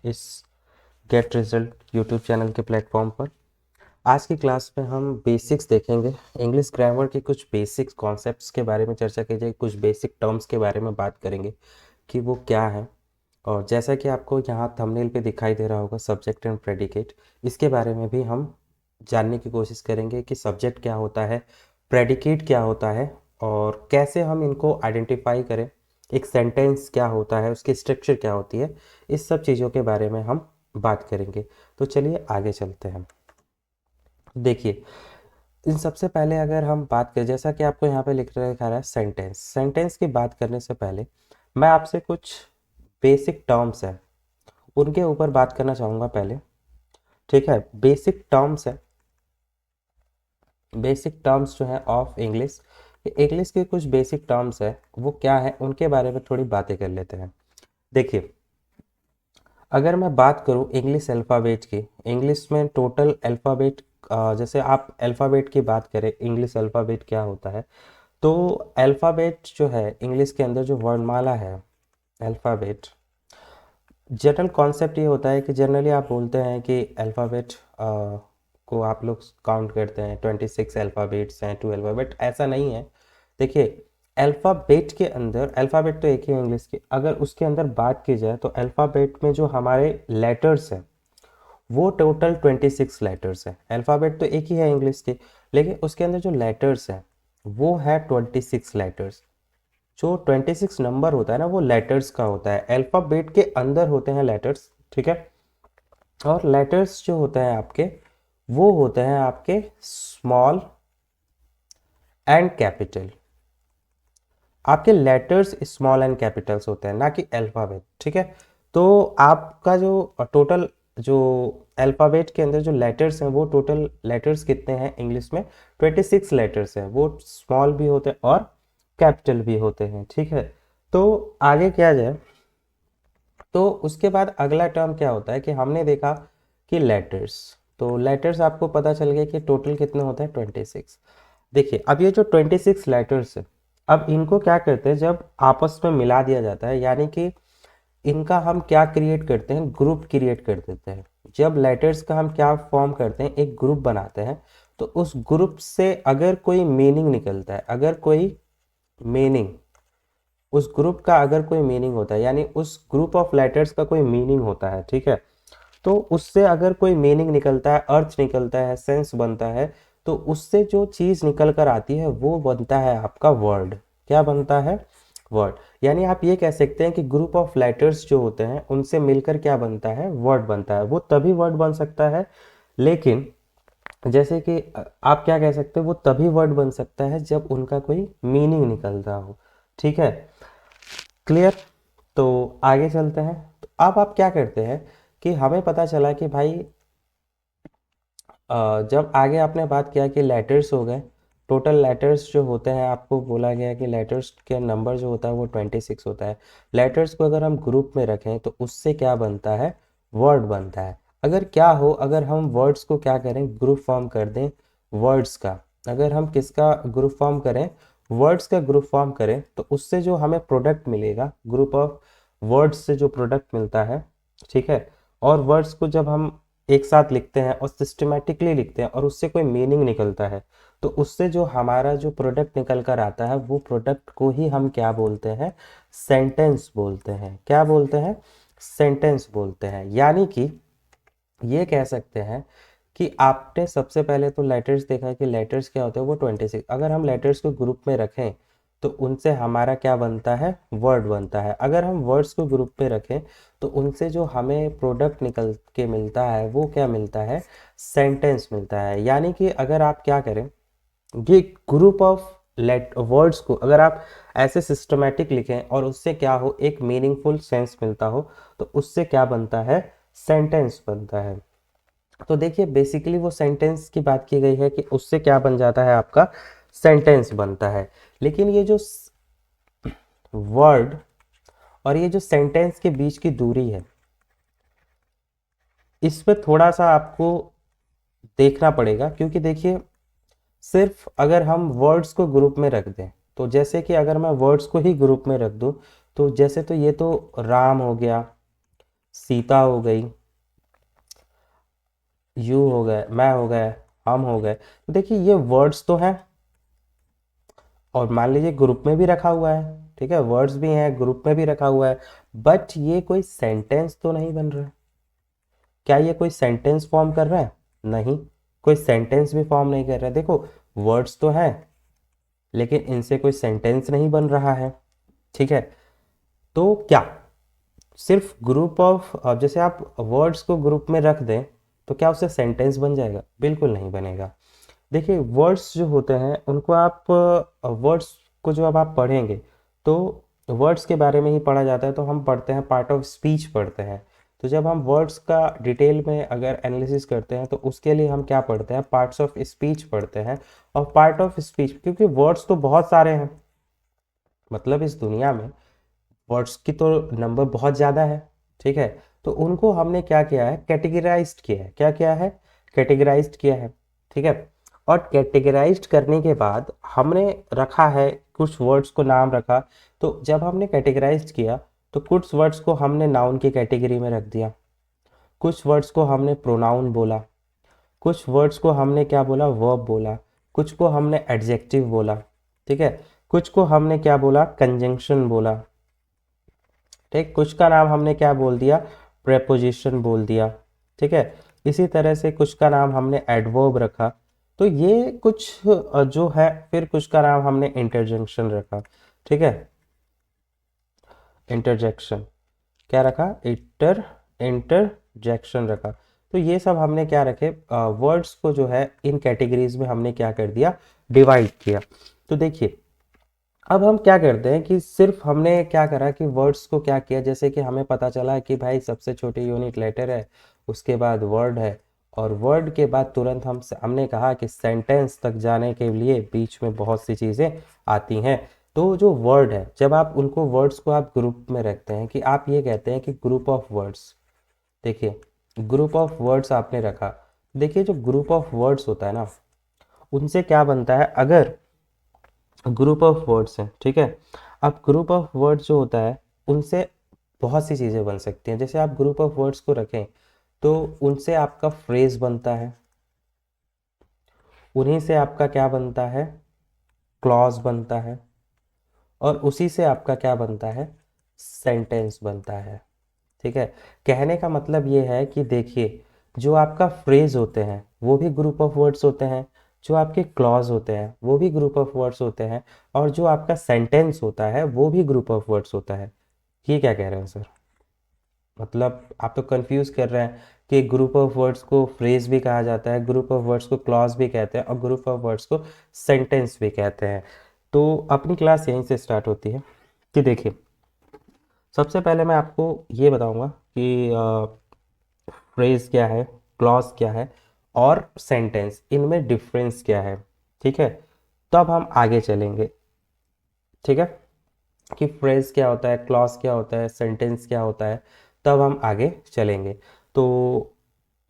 इस get result YouTube channel के platform पर। आज की क्लास में हम बेसिक्स देखेंगे। इंग्लिश ग्रामर के कुछ बेसिक्स कॉन्सेप्ट्स के बारे में चर्चा की जाएगी, कुछ बेसिक टर्म्स के बारे में बात करेंगे कि वो क्या है। और जैसा कि आपको यहाँ थंबनेल पे दिखाई दे रहा होगा सब्जेक्ट एंड प्रेडिकेट, इसके बारे में भी हम जानने की कोशिश करेंगे कि सब्जेक्ट क्या होता है, प्रेडिकेट क्या होता है और कैसे हम इनको आइडेंटिफाई करें, एक सेंटेंस क्या होता है, उसकी स्ट्रक्चर क्या होती है। इस सब चीज़ों के बारे में हम बात करेंगे। तो चलिए आगे चलते हैं। देखिए, इन सबसे पहले अगर हम बात करें, जैसा कि आपको यहाँ पे लिख रखा है सेंटेंस, सेंटेंस की बात करने से पहले मैं आपसे कुछ बेसिक टर्म्स हैं उनके ऊपर बात करना चाहूँगा पहले। ठीक है, बेसिक टर्म्स है, बेसिक टर्म्स जो है ऑफ इंग्लिश, इंग्लिश के कुछ बेसिक टर्म्स है, वो क्या है उनके बारे में थोड़ी बातें कर लेते हैं। देखिए, अगर मैं बात करूं इंग्लिश अल्फ़ाबेट की, इंग्लिश में टोटल अल्फ़ाबेट, जैसे आप अल्फ़ाबेट की बात करें, इंग्लिश अल्फ़ाबेट क्या होता है, तो अल्फ़ाबेट जो है इंग्लिश के अंदर जो वर्णमाला है, अल्फ़ाबेट, जनरल कॉन्सेप्ट ये होता है कि जनरली आप बोलते हैं कि अल्फ़ाबेट को आप लोग काउंट करते हैं 26 अल्फ़ाबेट्स हैं, 2 अल्फ़ाबेट, ऐसा नहीं है। देखिए, अल्फ़ाबेट के अंदर, अल्फ़ाबेट तो एक ही है इंग्लिश की, अगर उसके अंदर बात की जाए तो अल्फ़ाबेट में जो हमारे लेटर्स हैं वो टोटल 26 लेटर्स हैं। अल्फ़ाबेट तो एक ही है इंग्लिश की, लेकिन उसके अंदर जो लेटर्स हैं वो है 26 लेटर्स। जो 26 नंबर होता है ना, वो लेटर्स का होता है, अल्फ़ाबेट के अंदर होते हैं लेटर्स। ठीक है, और लेटर्स जो होते हैं आपके, वो होते हैं आपके स्मॉल एंड कैपिटल। आपके लेटर्स स्मॉल एंड कैपिटल्स होते हैं, ना कि अल्फ़ाबेट। ठीक है, तो आपका जो टोटल, जो अल्फ़ाबेट के अंदर जो लेटर्स हैं, वो टोटल लेटर्स कितने हैं इंग्लिश में, 26 लेटर्स हैं। वो स्मॉल भी होते हैं और कैपिटल भी होते हैं। ठीक है, तो आगे क्या जाए, तो उसके बाद अगला टर्म क्या होता है कि हमने देखा कि लेटर्स, तो लेटर्स आपको पता चल गया कि टोटल कितने होते हैं, 26। देखिए, अब ये जो 26 लेटर्स है, अब इनको क्या करते हैं, जब आपस में मिला दिया जाता है, यानी कि इनका हम क्या क्रिएट करते हैं, ग्रुप क्रिएट कर देते हैं। जब लेटर्स का हम क्या फॉर्म करते हैं, एक ग्रुप बनाते हैं, तो उस ग्रुप से अगर कोई मीनिंग निकलता है, अगर कोई मीनिंग, उस ग्रुप का अगर कोई मीनिंग होता है, यानी उस ग्रुप ऑफ लेटर्स का कोई मीनिंग होता है, ठीक है, तो उससे अगर कोई मीनिंग निकलता है, अर्थ निकलता है, सेंस बनता है, तो उससे जो चीज़ निकल कर आती है वो बनता है आपका वर्ड। क्या बनता है, वर्ड। यानी आप ये कह सकते हैं कि ग्रुप ऑफ लेटर्स जो होते हैं उनसे मिलकर क्या बनता है, वर्ड बनता है। वो तभी वर्ड बन सकता है, लेकिन जैसे कि आप क्या कह सकते हो, वो तभी वर्ड बन सकता है जब उनका कोई मीनिंग निकलता हो। ठीक है, क्लियर। तो आगे चलते हैं। तो अब आप क्या करते हैं कि हमें पता चला कि भाई, जब आगे आपने बात किया कि लेटर्स हो गए, टोटल लेटर्स जो होते हैं, आपको बोला गया कि लेटर्स के नंबर जो होता है वो 26 होता है। लेटर्स को अगर हम ग्रुप में रखें तो उससे क्या बनता है, वर्ड बनता है। अगर क्या हो, अगर हम वर्ड्स को क्या करें, ग्रुप फॉर्म कर दें वर्ड्स का, अगर हम किसका ग्रुप फॉर्म करें, वर्ड्स का ग्रुप फॉर्म करें, तो उससे जो हमें प्रोडक्ट मिलेगा, ग्रुप ऑफ वर्ड्स से जो प्रोडक्ट मिलता है, ठीक है, और वर्ड्स को जब हम एक साथ लिखते हैं और सिस्टमेटिकली लिखते हैं और उससे कोई मीनिंग निकलता है, तो उससे जो हमारा जो प्रोडक्ट निकल कर आता है, वो प्रोडक्ट को ही हम क्या बोलते हैं, सेंटेंस बोलते हैं। क्या बोलते हैं, सेंटेंस बोलते हैं। यानी कि ये कह सकते हैं कि आपने सबसे पहले तो लेटर्स देखा कि लेटर्स क्या होते हैं, वो 26, अगर हम लेटर्स को ग्रुप में रखें तो उनसे हमारा क्या बनता है, वर्ड बनता है। अगर हम वर्ड्स को ग्रुप में रखें तो उनसे जो हमें प्रोडक्ट निकल के मिलता है, वो क्या मिलता है, सेंटेंस मिलता है। यानी कि अगर आप क्या करें, ये ग्रुप ऑफ लेट वर्ड्स को अगर आप ऐसे सिस्टमेटिक लिखें और उससे क्या हो, एक मीनिंगफुल सेंस मिलता हो, तो उससे क्या बनता है, सेंटेंस बनता है। तो देखिए, बेसिकली वो सेंटेंस की बात की गई है कि उससे क्या बन जाता है, आपका सेंटेंस बनता है। लेकिन ये जो वर्ड और ये जो सेंटेंस के बीच की दूरी है, इस पे थोड़ा सा आपको देखना पड़ेगा, क्योंकि देखिए, सिर्फ अगर हम वर्ड्स को ग्रुप में रख दें, तो जैसे कि अगर मैं वर्ड्स को ही ग्रुप में रख दूं, तो जैसे तो ये तो राम हो गया, सीता हो गई, यू हो गए, मैं हो गए, हम हो गए। तो देखिए ये वर्ड्स तो हैं, और मान लीजिए ग्रुप में भी रखा हुआ है, ठीक है, वर्ड्स भी हैं, ग्रुप में भी रखा हुआ है, बट ये कोई सेंटेंस तो नहीं बन रहा है। क्या ये कोई सेंटेंस फॉर्म कर रहा है? नहीं, कोई सेंटेंस भी फॉर्म नहीं कर रहा है। देखो वर्ड्स तो हैं, लेकिन इनसे कोई सेंटेंस नहीं बन रहा है, ठीक है। तो क्या सिर्फ ग्रुप ऑफ, जैसे आप वर्ड्स को ग्रुप में रख दें तो क्या उससे सेंटेंस बन जाएगा? बिल्कुल नहीं बनेगा। देखिए वर्ड्स जो होते हैं उनको आप, वर्ड्स को जो अब आप पढ़ेंगे तो वर्ड्स के बारे में ही पढ़ा जाता है, तो हम पढ़ते हैं पार्ट ऑफ स्पीच पढ़ते हैं। तो जब हम वर्ड्स का डिटेल में अगर एनालिसिस करते हैं तो उसके लिए हम क्या पढ़ते हैं? पार्ट्स ऑफ स्पीच पढ़ते हैं। और पार्ट ऑफ स्पीच, क्योंकि वर्ड्स तो बहुत सारे हैं, मतलब इस दुनिया में वर्ड्स की तो नंबर बहुत ज़्यादा है, ठीक है। तो उनको हमने क्या किया है? कैटेगराइज्ड किया है। क्या किया है? कैटेगराइज्ड किया है, ठीक है। और कैटेगराइज्ड करने के बाद हमने रखा है, कुछ वर्ड्स को नाम रखा। तो जब हमने कैटेगराइज्ड किया तो कुछ वर्ड्स को हमने नाउन की कैटेगरी में रख दिया, कुछ वर्ड्स को हमने प्रोनाउन बोला, कुछ वर्ड्स को हमने क्या बोला? वर्ब बोला, कुछ को हमने एडजेक्टिव बोला, ठीक है, कुछ को हमने क्या बोला? कंजंक्शन बोला, ठीक। कुछ का नाम हमने क्या बोल दिया? प्रेपोजिशन बोल दिया, ठीक है। इसी तरह से कुछ का नाम हमने एडवर्ब रखा। तो ये कुछ जो है, फिर कुछ का नाम हमने इंटरजेक्शन रखा, ठीक है। इंटरजेक्शन क्या रखा? इंटरजेक्शन रखा। तो ये सब हमने क्या रखे? वर्ड्स को जो है इन कैटेगरीज में हमने क्या कर दिया? डिवाइड किया। तो देखिए अब हम क्या करते हैं कि सिर्फ हमने क्या करा कि वर्ड्स को क्या किया, जैसे कि हमें पता चला कि भाई सबसे छोटी यूनिट लेटर है, उसके बाद वर्ड है, और वर्ड के बाद तुरंत हमने कहा कि सेंटेंस तक जाने के लिए बीच में बहुत सी चीज़ें आती हैं। तो जो वर्ड है, जब आप उनको वर्ड्स को आप ग्रुप में रखते हैं, कि आप ये कहते हैं कि ग्रुप ऑफ वर्ड्स, देखिए ग्रुप ऑफ वर्ड्स आपने रखा। देखिए जो ग्रुप ऑफ वर्ड्स होता है ना, उनसे क्या बनता है? अगर ग्रुप ऑफ वर्ड्स हैं, ठीक है, अब ग्रुप ऑफ वर्ड्स जो होता है उनसे बहुत सी चीज़ें बन सकती हैं। जैसे आप ग्रुप ऑफ वर्ड्स को रखें तो उनसे आपका फ्रेज बनता है, उन्हीं से आपका क्या बनता है? क्लॉज बनता है, और उसी से आपका क्या बनता है? सेंटेंस बनता है, ठीक है। कहने का मतलब ये है कि देखिए जो आपका फ्रेज होते हैं वो भी ग्रुप ऑफ वर्ड्स होते हैं, जो आपके क्लॉज होते हैं वो भी ग्रुप ऑफ वर्ड्स होते हैं, और जो आपका सेंटेंस होता है वो भी ग्रुप ऑफ वर्ड्स होता है। ये क्या कह रहे हैं सर? मतलब आप तो कंफ्यूज कर रहे हैं कि ग्रुप ऑफ वर्ड्स को फ्रेज भी कहा जाता है, ग्रुप ऑफ वर्ड्स को क्लॉज भी कहते हैं, और ग्रुप ऑफ वर्ड्स को सेंटेंस भी कहते हैं। तो अपनी क्लास यहीं से स्टार्ट होती है कि देखिए सबसे पहले मैं आपको ये बताऊंगा कि फ्रेज क्या है, क्लॉज क्या है, और सेंटेंस, इनमें डिफरेंस क्या है, ठीक है। तब हम आगे चलेंगे, ठीक है, कि फ्रेज क्या होता है, क्लॉज क्या होता है, सेंटेंस क्या होता है, तब हम आगे चलेंगे। तो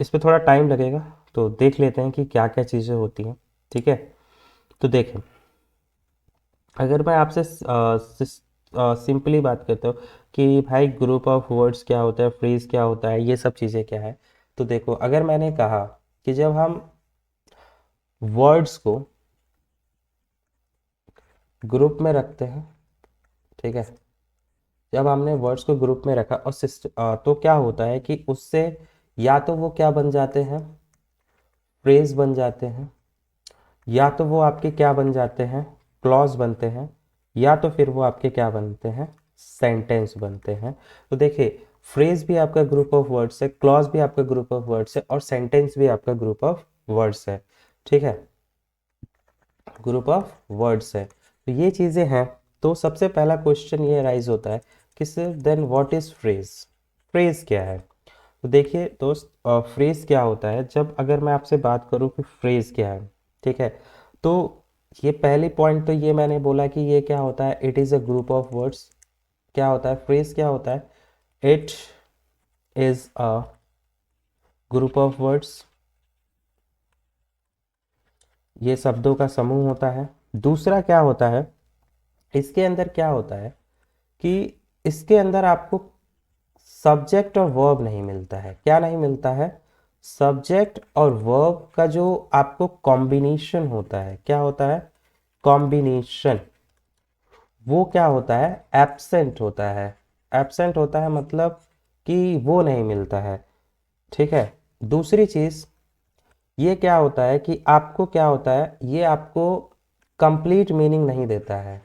इस पे थोड़ा टाइम लगेगा, तो देख लेते हैं कि क्या क्या चीज़ें होती हैं, ठीक है। तो देखें, अगर मैं आपसे सिंपली बात करता हूँ कि भाई ग्रुप ऑफ वर्ड्स क्या होता है, फ्रेज क्या होता है, ये सब चीज़ें क्या है, तो देखो अगर मैंने कहा कि जब हम वर्ड्स को ग्रुप में रखते हैं, ठीक है, जब हमने वर्ड्स को ग्रुप में रखा और तो क्या होता है कि उससे या तो वो क्या बन जाते हैं? फ्रेज बन जाते हैं, या तो वो आपके क्या बन जाते हैं? क्लॉज बनते हैं, या तो फिर वो आपके क्या बनते हैं? सेंटेंस बनते हैं। तो देखिए फ्रेज भी आपका ग्रुप ऑफ वर्ड्स है, क्लॉज भी आपका ग्रुप ऑफ वर्ड्स है, और सेंटेंस भी आपका ग्रुप ऑफ वर्ड्स है, ठीक है, ग्रुप ऑफ वर्ड्स है। तो ये चीज़ें हैं। तो सबसे पहला क्वेश्चन ये राइज होता है कि sir then what is phrase? Phrase क्या है? तो देखिए दोस्त, फ्रेज क्या होता है, जब अगर मैं आपसे बात करूं कि फ्रेज क्या है, ठीक है, तो ये पहली पॉइंट तो ये मैंने बोला कि ये क्या होता है? It is a group of words. क्या होता है फ्रेज? क्या होता है? It is a group of words, ये शब्दों का समूह होता है। दूसरा क्या होता है, इसके अंदर क्या होता है कि इसके अंदर आपको सब्जेक्ट और वर्ब नहीं मिलता है। क्या नहीं मिलता है? सब्जेक्ट और वर्ब का जो आपको कॉम्बिनेशन होता है, क्या होता है? कॉम्बिनेशन, वो क्या होता है? एब्सेंट होता है। एब्सेंट होता है मतलब कि वो नहीं मिलता है। ठीक है। दूसरी चीज ये क्या होता है कि आपको क्या होता है, ये आपको कंप्लीट मीनिंग नहीं देता है।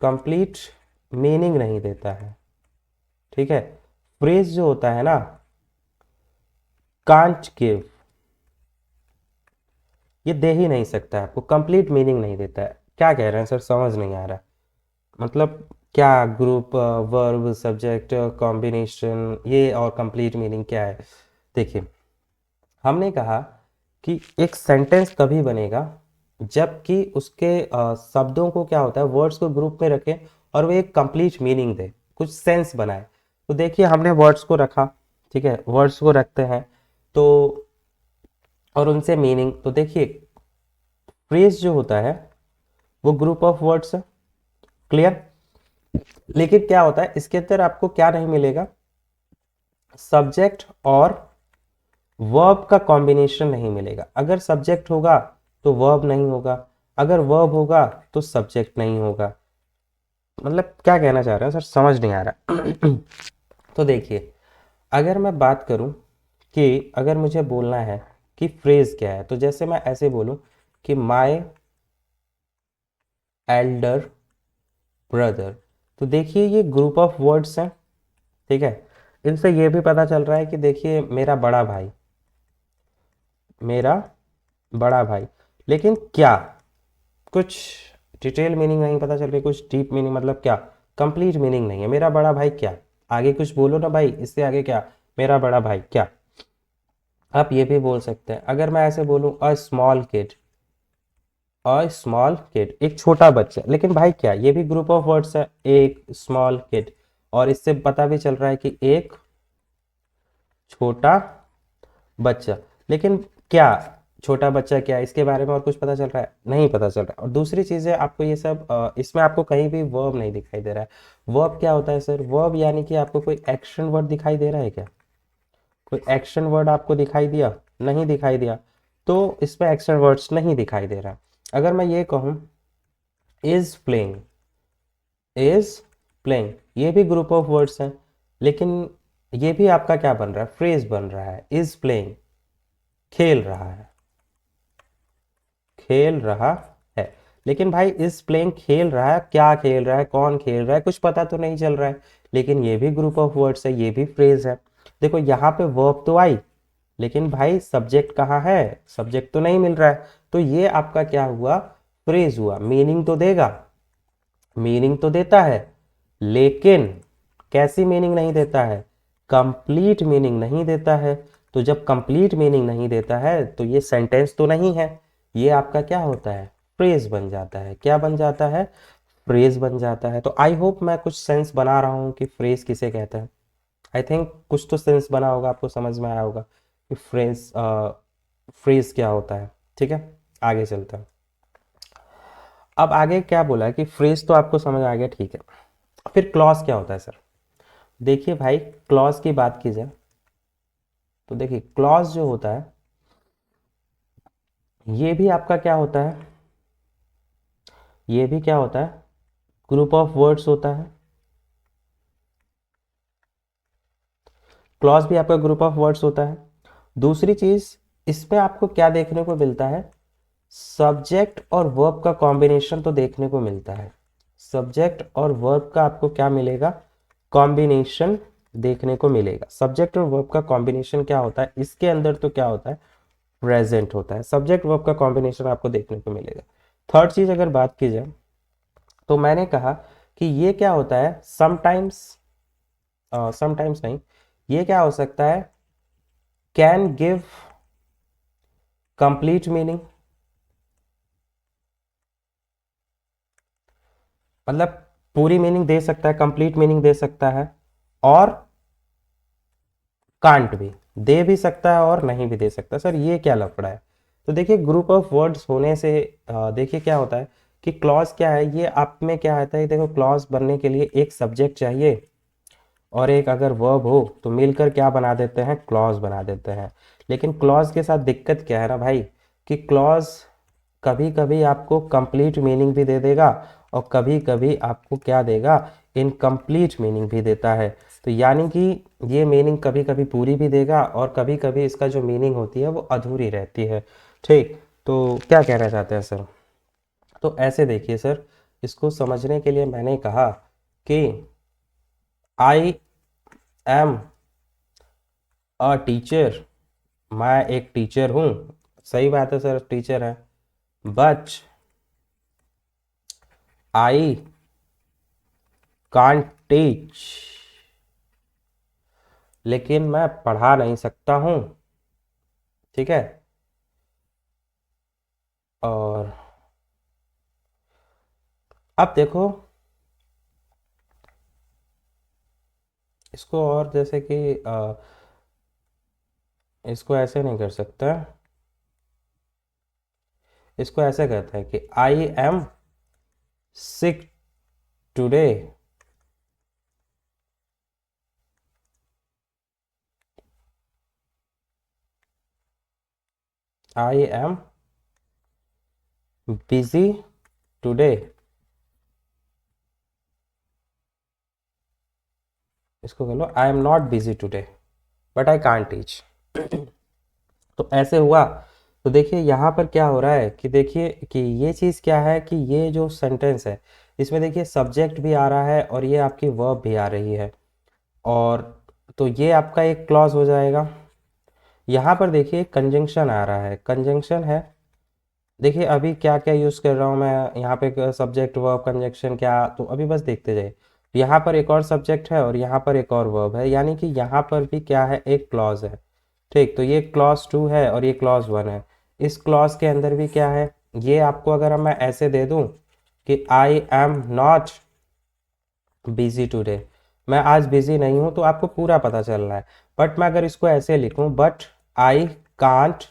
कंप्लीट मीनिंग नहीं देता है। ठीक है। फ्रेज जो होता है ना, कांट गिव, ये दे ही नहीं सकता है, आपको कंप्लीट मीनिंग नहीं देता है। क्या कह रहे हैं सर, समझ नहीं आ रहा। मतलब क्या ग्रुप, वर्ब, सब्जेक्ट, कॉम्बिनेशन, ये और कंप्लीट मीनिंग क्या है? देखिए, हमने कहा कि एक सेंटेंस तभी बनेगा जबकि उसके शब्दों को क्या होता है, वर्ड्स को ग्रुप में रखें और वो एक कंप्लीट मीनिंग दे, कुछ सेंस बनाए। तो देखिए, हमने वर्ड्स को रखा, ठीक है, वर्ड्स को रखते हैं तो, और उनसे मीनिंग, तो देखिए फ्रेज जो होता है वो ग्रुप ऑफ वर्ड्स है। क्लियर? लेकिन क्या होता है, इसके अंदर आपको क्या नहीं मिलेगा? सब्जेक्ट और वर्ब का कॉम्बिनेशन नहीं मिलेगा। अगर सब्जेक्ट होगा तो वर्ब नहीं होगा, अगर वर्ब होगा तो सब्जेक्ट नहीं होगा। मतलब क्या कहना चाह रहे हैं सर, समझ नहीं आ रहा। तो देखिए, अगर मैं बात करूं कि अगर मुझे बोलना है कि फ्रेज क्या है, तो जैसे मैं ऐसे बोलूं कि माय एल्डर ब्रदर, तो देखिए ये ग्रुप ऑफ वर्ड्स हैं। ठीक है। इनसे ये भी पता चल रहा है कि देखिए मेरा बड़ा भाई, मेरा बड़ा भाई, लेकिन क्या कुछ डिटेल मीनिंग नहीं पता चल रही, कुछ डीप मीनिंग, मतलब क्या कंप्लीट मीनिंग नहीं है। मेरा बड़ा भाई क्या, आगे कुछ बोलो ना भाई, इससे आगे क्या? मेरा बड़ा भाई क्या? आप ये भी बोल सकते हैं, अगर मैं ऐसे बोलूं a small kid, a small kid, एक छोटा बच्चा, लेकिन भाई क्या, ये भी ग्रुप ऑफ वर्ड्स है, एक स्मॉल किड, और इससे पता भी चल रहा है कि एक छोटा बच्चा। लेकिन क्या छोटा बच्चा क्या, इसके बारे में और कुछ पता चल रहा है? नहीं पता चल रहा है। और दूसरी चीज़ है, आपको ये सब इसमें आपको कहीं भी वर्ब नहीं दिखाई दे रहा है। वर्ब क्या होता है सर? वर्ब यानी कि आपको कोई एक्शन वर्ड दिखाई दे रहा है क्या? कोई एक्शन वर्ड आपको दिखाई दिया? नहीं दिखाई दिया, तो इसमें एक्शन वर्ड्स नहीं दिखाई दे रहा। अगर मैं ये कहूँ इज प्लेइंग, इज प्लेइंग, ये भी ग्रुप ऑफ वर्ड्स हैं, लेकिन ये भी आपका क्या बन रहा है? फ्रेज बन रहा है। इज प्लेइंग, खेल रहा है, खेल रहा है। लेकिन भाई इस प्लेइंग, खेल रहा है, क्या खेल रहा है, कौन खेल रहा है, कुछ पता तो नहीं चल रहा है। लेकिन ये भी ग्रुप ऑफ वर्ड्स है, ये भी फ्रेज है। देखो यहाँ पे वर्ब तो आई, लेकिन भाई सब्जेक्ट कहाँ है? सब्जेक्ट तो नहीं मिल रहा है। तो ये आपका क्या हुआ? फ्रेज हुआ। मीनिंग तो देगा, मीनिंग तो देता है, लेकिन कैसी मीनिंग नहीं देता है? कंप्लीट मीनिंग नहीं देता है। तो जब कंप्लीट मीनिंग नहीं देता है तो ये सेंटेंस तो नहीं है, ये आपका क्या होता है? फ्रेज बन जाता है। क्या बन जाता है? फ्रेज बन जाता है। तो आई होप मैं कुछ सेंस बना रहा हूँ कि फ्रेज किसे कहते हैं। आई थिंक कुछ तो सेंस बना होगा, आपको समझ में आया होगा कि फ्रेज, फ्रेज क्या होता है। ठीक है, आगे चलते हैं। अब आगे क्या बोला है कि फ्रेज तो आपको समझ आ गया, ठीक है। फिर क्लॉज क्या होता है सर? देखिए भाई, क्लॉज की बात की जाए तो देखिए क्लॉज जो होता है ये भी आपका क्या होता है? ये भी क्या होता है? ग्रुप ऑफ वर्ड्स होता है। क्लॉज भी आपका ग्रुप ऑफ वर्ड्स होता है। दूसरी चीज, इसमें आपको क्या देखने को मिलता है? सब्जेक्ट और वर्ब का कॉम्बिनेशन तो देखने को मिलता है। सब्जेक्ट और वर्ब का आपको क्या मिलेगा? कॉम्बिनेशन देखने को मिलेगा। सब्जेक्ट और वर्ब का कॉम्बिनेशन क्या होता है इसके अंदर? तो क्या होता है? प्रेजेंट होता है। सब्जेक्ट वर्ब का कॉम्बिनेशन आपको देखने को मिलेगा। थर्ड चीज अगर बात की जाए तो मैंने कहा कि ये क्या होता है? समटाइम्स, समटाइम्स नहीं, ये क्या हो सकता है? कैन गिव कंप्लीट मीनिंग, मतलब पूरी मीनिंग दे सकता है, कंप्लीट मीनिंग दे सकता है, और कांट भी, दे भी सकता है और नहीं भी दे सकता। सर ये क्या लफड़ा है? तो देखिए ग्रुप ऑफ वर्ड्स होने से देखिए क्या होता है कि क्लॉज क्या है, ये आप में क्या आता है, देखो क्लॉज बनने के लिए एक सब्जेक्ट चाहिए और एक अगर वर्ब हो तो मिलकर क्या बना देते हैं, क्लॉज बना देते हैं। लेकिन क्लॉज के साथ दिक्कत क्या है ना भाई, कि क्लॉज कभी कभी आपको कंप्लीट मीनिंग भी दे देगा और कभी कभी आपको क्या देगा, इनकम्प्लीट मीनिंग भी देता है। तो यानी कि ये मीनिंग कभी कभी पूरी भी देगा और कभी कभी इसका जो मीनिंग होती है वो अधूरी रहती है। ठीक, तो क्या कहना चाहते हैं सर? तो ऐसे देखिए सर, इसको समझने के लिए मैंने कहा कि आई एम अ टीचर, मैं एक टीचर हूँ। सही बात है सर, टीचर है। बट आई कांट टीच, लेकिन मैं पढ़ा नहीं सकता हूँ। ठीक है, और अब देखो इसको, और जैसे कि इसको ऐसे नहीं कर सकते, इसको ऐसे कहते हैं कि I am sick today. I am busy today. इसको कह लो I am not busy today but I can't teach. तो ऐसे हुआ। तो देखिए यहाँ पर क्या हो रहा है कि देखिए कि ये चीज़ क्या है कि ये जो सेंटेंस है इसमें देखिए सब्जेक्ट भी आ रहा है और ये आपकी वर्ब भी आ रही है, और तो ये आपका एक क्लॉज हो जाएगा। यहाँ पर देखिए कंजंक्शन आ रहा है, कंजंक्शन है। देखिए अभी क्या क्या यूज़ कर रहा हूँ मैं यहाँ पे, सब्जेक्ट वर्ब कंजंक्शन क्या, तो अभी बस देखते जाइए। यहाँ पर एक और सब्जेक्ट है और यहाँ पर एक और वर्ब है, यानी कि यहाँ पर भी क्या है, एक क्लॉज है। ठीक, तो ये क्लॉज 2 है और ये क्लॉज 1 है। इस क्लॉज के अंदर भी क्या है, ये आपको अगर मैं ऐसे दे दूँ कि I am not busy today, मैं आज बिजी नहीं हूँ, तो आपको पूरा पता चल रहा है। बट मैं अगर इसको ऐसे लिखूँ, बट आई कांट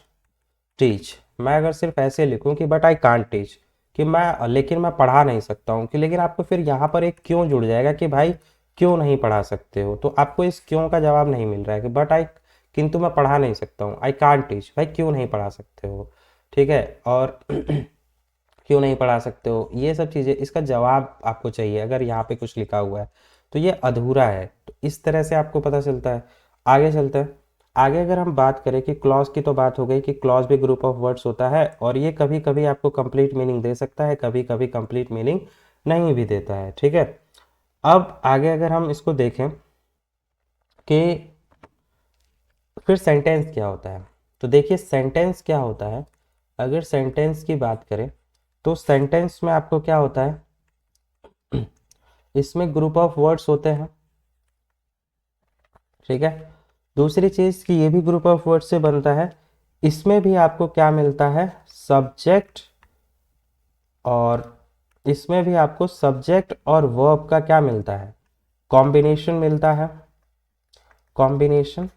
टीच, मैं अगर सिर्फ ऐसे लिखूं कि बट आई कांट टीच, कि मैं लेकिन मैं पढ़ा नहीं सकता हूँ, कि लेकिन आपको फिर यहाँ पर एक क्यों जुड़ जाएगा कि भाई क्यों नहीं पढ़ा सकते हो, तो आपको इस क्यों का जवाब नहीं मिल रहा है कि बट आई, किंतु मैं पढ़ा नहीं सकता हूँ, आई कांट टीच, भाई क्यों नहीं पढ़ा सकते हो। ठीक है, और क्यों नहीं पढ़ा सकते हो, ये सब चीज़ें, इसका जवाब आपको चाहिए अगर यहाँ पे कुछ लिखा हुआ है तो ये अधूरा है। तो इस तरह से आपको पता चलता है। आगे चलते हैं। आगे अगर हम बात करें कि क्लॉज की, तो बात हो गई कि क्लॉज भी ग्रुप ऑफ वर्ड्स होता है और ये कभी कभी आपको कंप्लीट मीनिंग दे सकता है, कभी कभी कंप्लीट मीनिंग नहीं भी देता है। ठीक है, अब आगे अगर हम इसको देखें कि फिर सेंटेंस क्या होता है, तो देखिए सेंटेंस क्या होता है। अगर सेंटेंस की बात करें तो सेंटेंस में आपको क्या होता है, इसमें ग्रुप ऑफ वर्ड्स होते हैं। ठीक है, दूसरी चीज कि ये भी ग्रुप ऑफ वर्ड से बनता है। इसमें भी आपको क्या मिलता है, सब्जेक्ट, और इसमें भी आपको सब्जेक्ट और वर्ब का क्या मिलता है, कॉम्बिनेशन मिलता है। कॉम्बिनेशन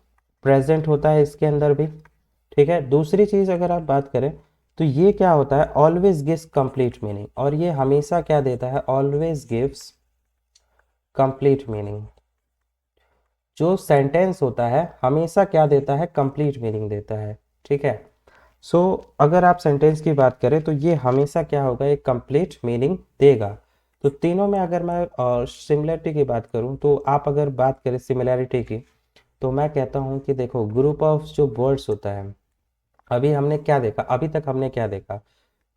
प्रेजेंट होता है इसके अंदर भी। ठीक है, दूसरी चीज अगर आप बात करें तो ये क्या होता है, ऑलवेज गिव्स कंप्लीट मीनिंग, और ये हमेशा क्या देता है, ऑलवेज गिव्स कंप्लीट मीनिंग। जो सेंटेंस होता है हमेशा क्या देता है, कंप्लीट मीनिंग देता है। ठीक है, सो अगर आप सेंटेंस की बात करें तो ये हमेशा क्या होगा, एक कंप्लीट मीनिंग देगा। तो तीनों में अगर मैं सिमिलरिटी की बात करूं, तो आप अगर बात करें सिमिलरिटी की, तो मैं कहता हूं कि देखो ग्रुप ऑफ जो वर्ड्स होता है, अभी हमने क्या देखा, अभी तक हमने क्या देखा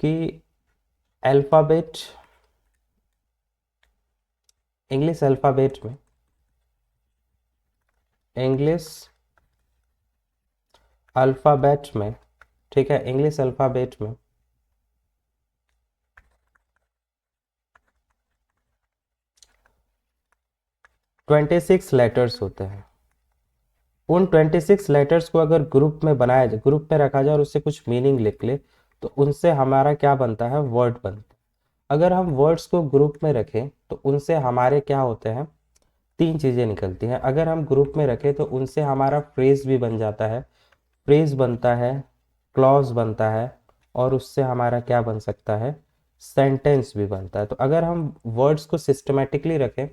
कि अल्फ़ाबेट, इंग्लिश अल्फ़ाबेट में, इंग्लिश अल्फ़ाबेट में, ठीक है, इंग्लिश अल्फ़ाबेट में 26 लेटर्स होते हैं। उन 26 लेटर्स को अगर ग्रुप में बनाया जाए, ग्रुप में रखा जाए और उससे कुछ मीनिंग लिख ले, तो उनसे हमारा क्या बनता है, वर्ड बनता है। अगर हम वर्ड्स को ग्रुप में रखें तो उनसे हमारे क्या होते हैं, तीन चीज़ें निकलती हैं। अगर हम ग्रुप में रखें तो उनसे हमारा फ्रेज भी बन जाता है, फ्रेज बनता है, क्लॉज बनता है, और उससे हमारा क्या बन सकता है, सेंटेंस भी बनता है। तो अगर हम वर्ड्स को सिस्टमेटिकली रखें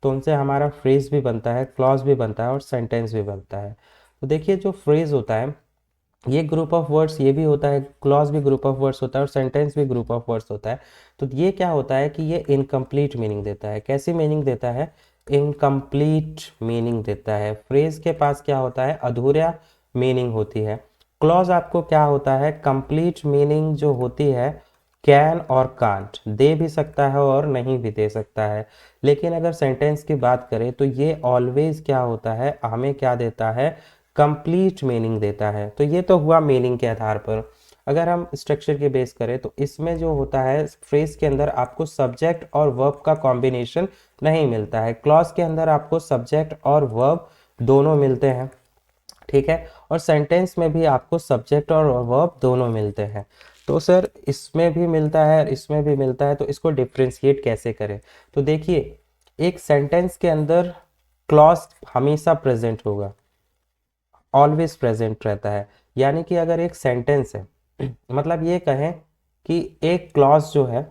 तो उनसे हमारा फ्रेज भी बनता है, क्लॉज भी बनता है और सेंटेंस भी बनता है। तो देखिए जो फ्रेज होता है ये ग्रुप ऑफ वर्ड्स ये भी होता है, क्लॉज भी ग्रुप ऑफ वर्ड्स होता है और सेंटेंस भी ग्रुप ऑफ वर्ड्स होता है। तो ये क्या होता है कि ये इनकम्प्लीट मीनिंग देता है। कैसी मीनिंग देता है? इनकम्प्लीट मीनिंग देता है। फ्रेज के पास क्या होता है? अधूरा मीनिंग होती है। क्लॉज आपको क्या होता है? कंप्लीट मीनिंग जो होती है, कैन और कांट दे भी सकता है और नहीं भी दे सकता है। लेकिन अगर सेंटेंस की बात करें तो ये ऑलवेज क्या होता है, हमें क्या देता है? कंप्लीट मीनिंग देता है। तो ये तो हुआ मीनिंग के आधार पर। अगर हम स्ट्रक्चर के बेस करें तो इसमें जो होता है फ्रेज के अंदर आपको सब्जेक्ट और वर्ब का कॉम्बिनेशन नहीं मिलता है। क्लॉज के अंदर आपको सब्जेक्ट और वर्ब दोनों मिलते हैं, ठीक है। और सेंटेंस में भी आपको सब्जेक्ट और वर्ब दोनों मिलते हैं। तो सर इसमें भी मिलता है इसमें भी मिलता है, तो इसको डिफ्रेंशिएट कैसे करें? तो देखिए एक सेंटेंस के अंदर क्लॉज हमेशा प्रेजेंट होगा, ऑलवेज प्रेजेंट रहता है। यानी कि अगर एक सेंटेंस है मतलब ये कहें कि एक क्लॉज जो है,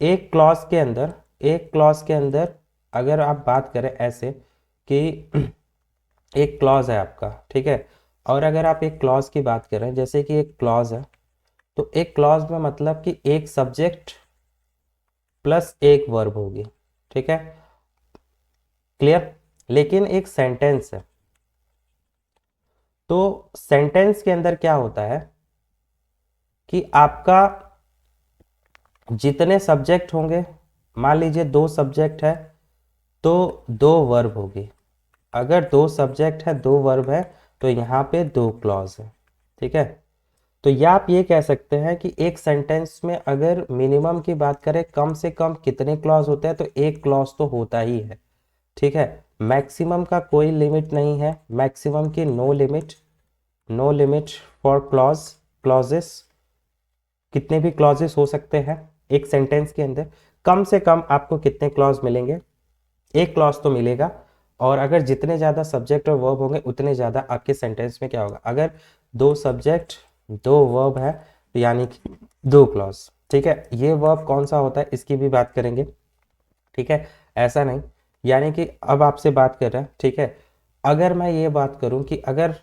एक क्लॉज के अंदर एक क्लॉज के अंदर अगर आप बात करें ऐसे कि एक क्लॉज है आपका, ठीक है। और अगर आप एक क्लॉज की बात करें जैसे कि एक क्लॉज है, तो एक क्लॉज में मतलब कि एक सब्जेक्ट प्लस एक वर्ब होगी, ठीक है, क्लियर। लेकिन एक सेंटेंस है, तो सेंटेंस के अंदर क्या होता है कि आपका जितने सब्जेक्ट होंगे, मान लीजिए दो सब्जेक्ट है तो दो वर्ब होगी। अगर दो सब्जेक्ट है दो वर्ब है तो यहाँ पे दो क्लॉज है, ठीक है। तो या आप ये कह सकते हैं कि एक सेंटेंस में अगर मिनिमम की बात करें कम से कम कितने क्लॉज होते हैं, तो एक क्लॉज तो होता ही है, ठीक है। मैक्सिमम का कोई लिमिट नहीं है, मैक्सिमम की no limit, no limit for clauses. कितने भी क्लॉजेस हो सकते हैं एक सेंटेंस के अंदर। कम से कम आपको कितने क्लॉज मिलेंगे? एक क्लॉज तो मिलेगा। और अगर जितने ज़्यादा सब्जेक्ट और वर्ब होंगे उतने ज़्यादा आपके सेंटेंस में क्या होगा? अगर दो सब्जेक्ट दो वर्ब है तो यानी कि दो क्लॉज, ठीक है। ये वर्ब कौन सा होता है इसकी भी बात करेंगे, ठीक है। ऐसा नहीं, यानी कि अब आपसे बात कर रहे हैं, ठीक है। अगर मैं ये बात करूं कि अगर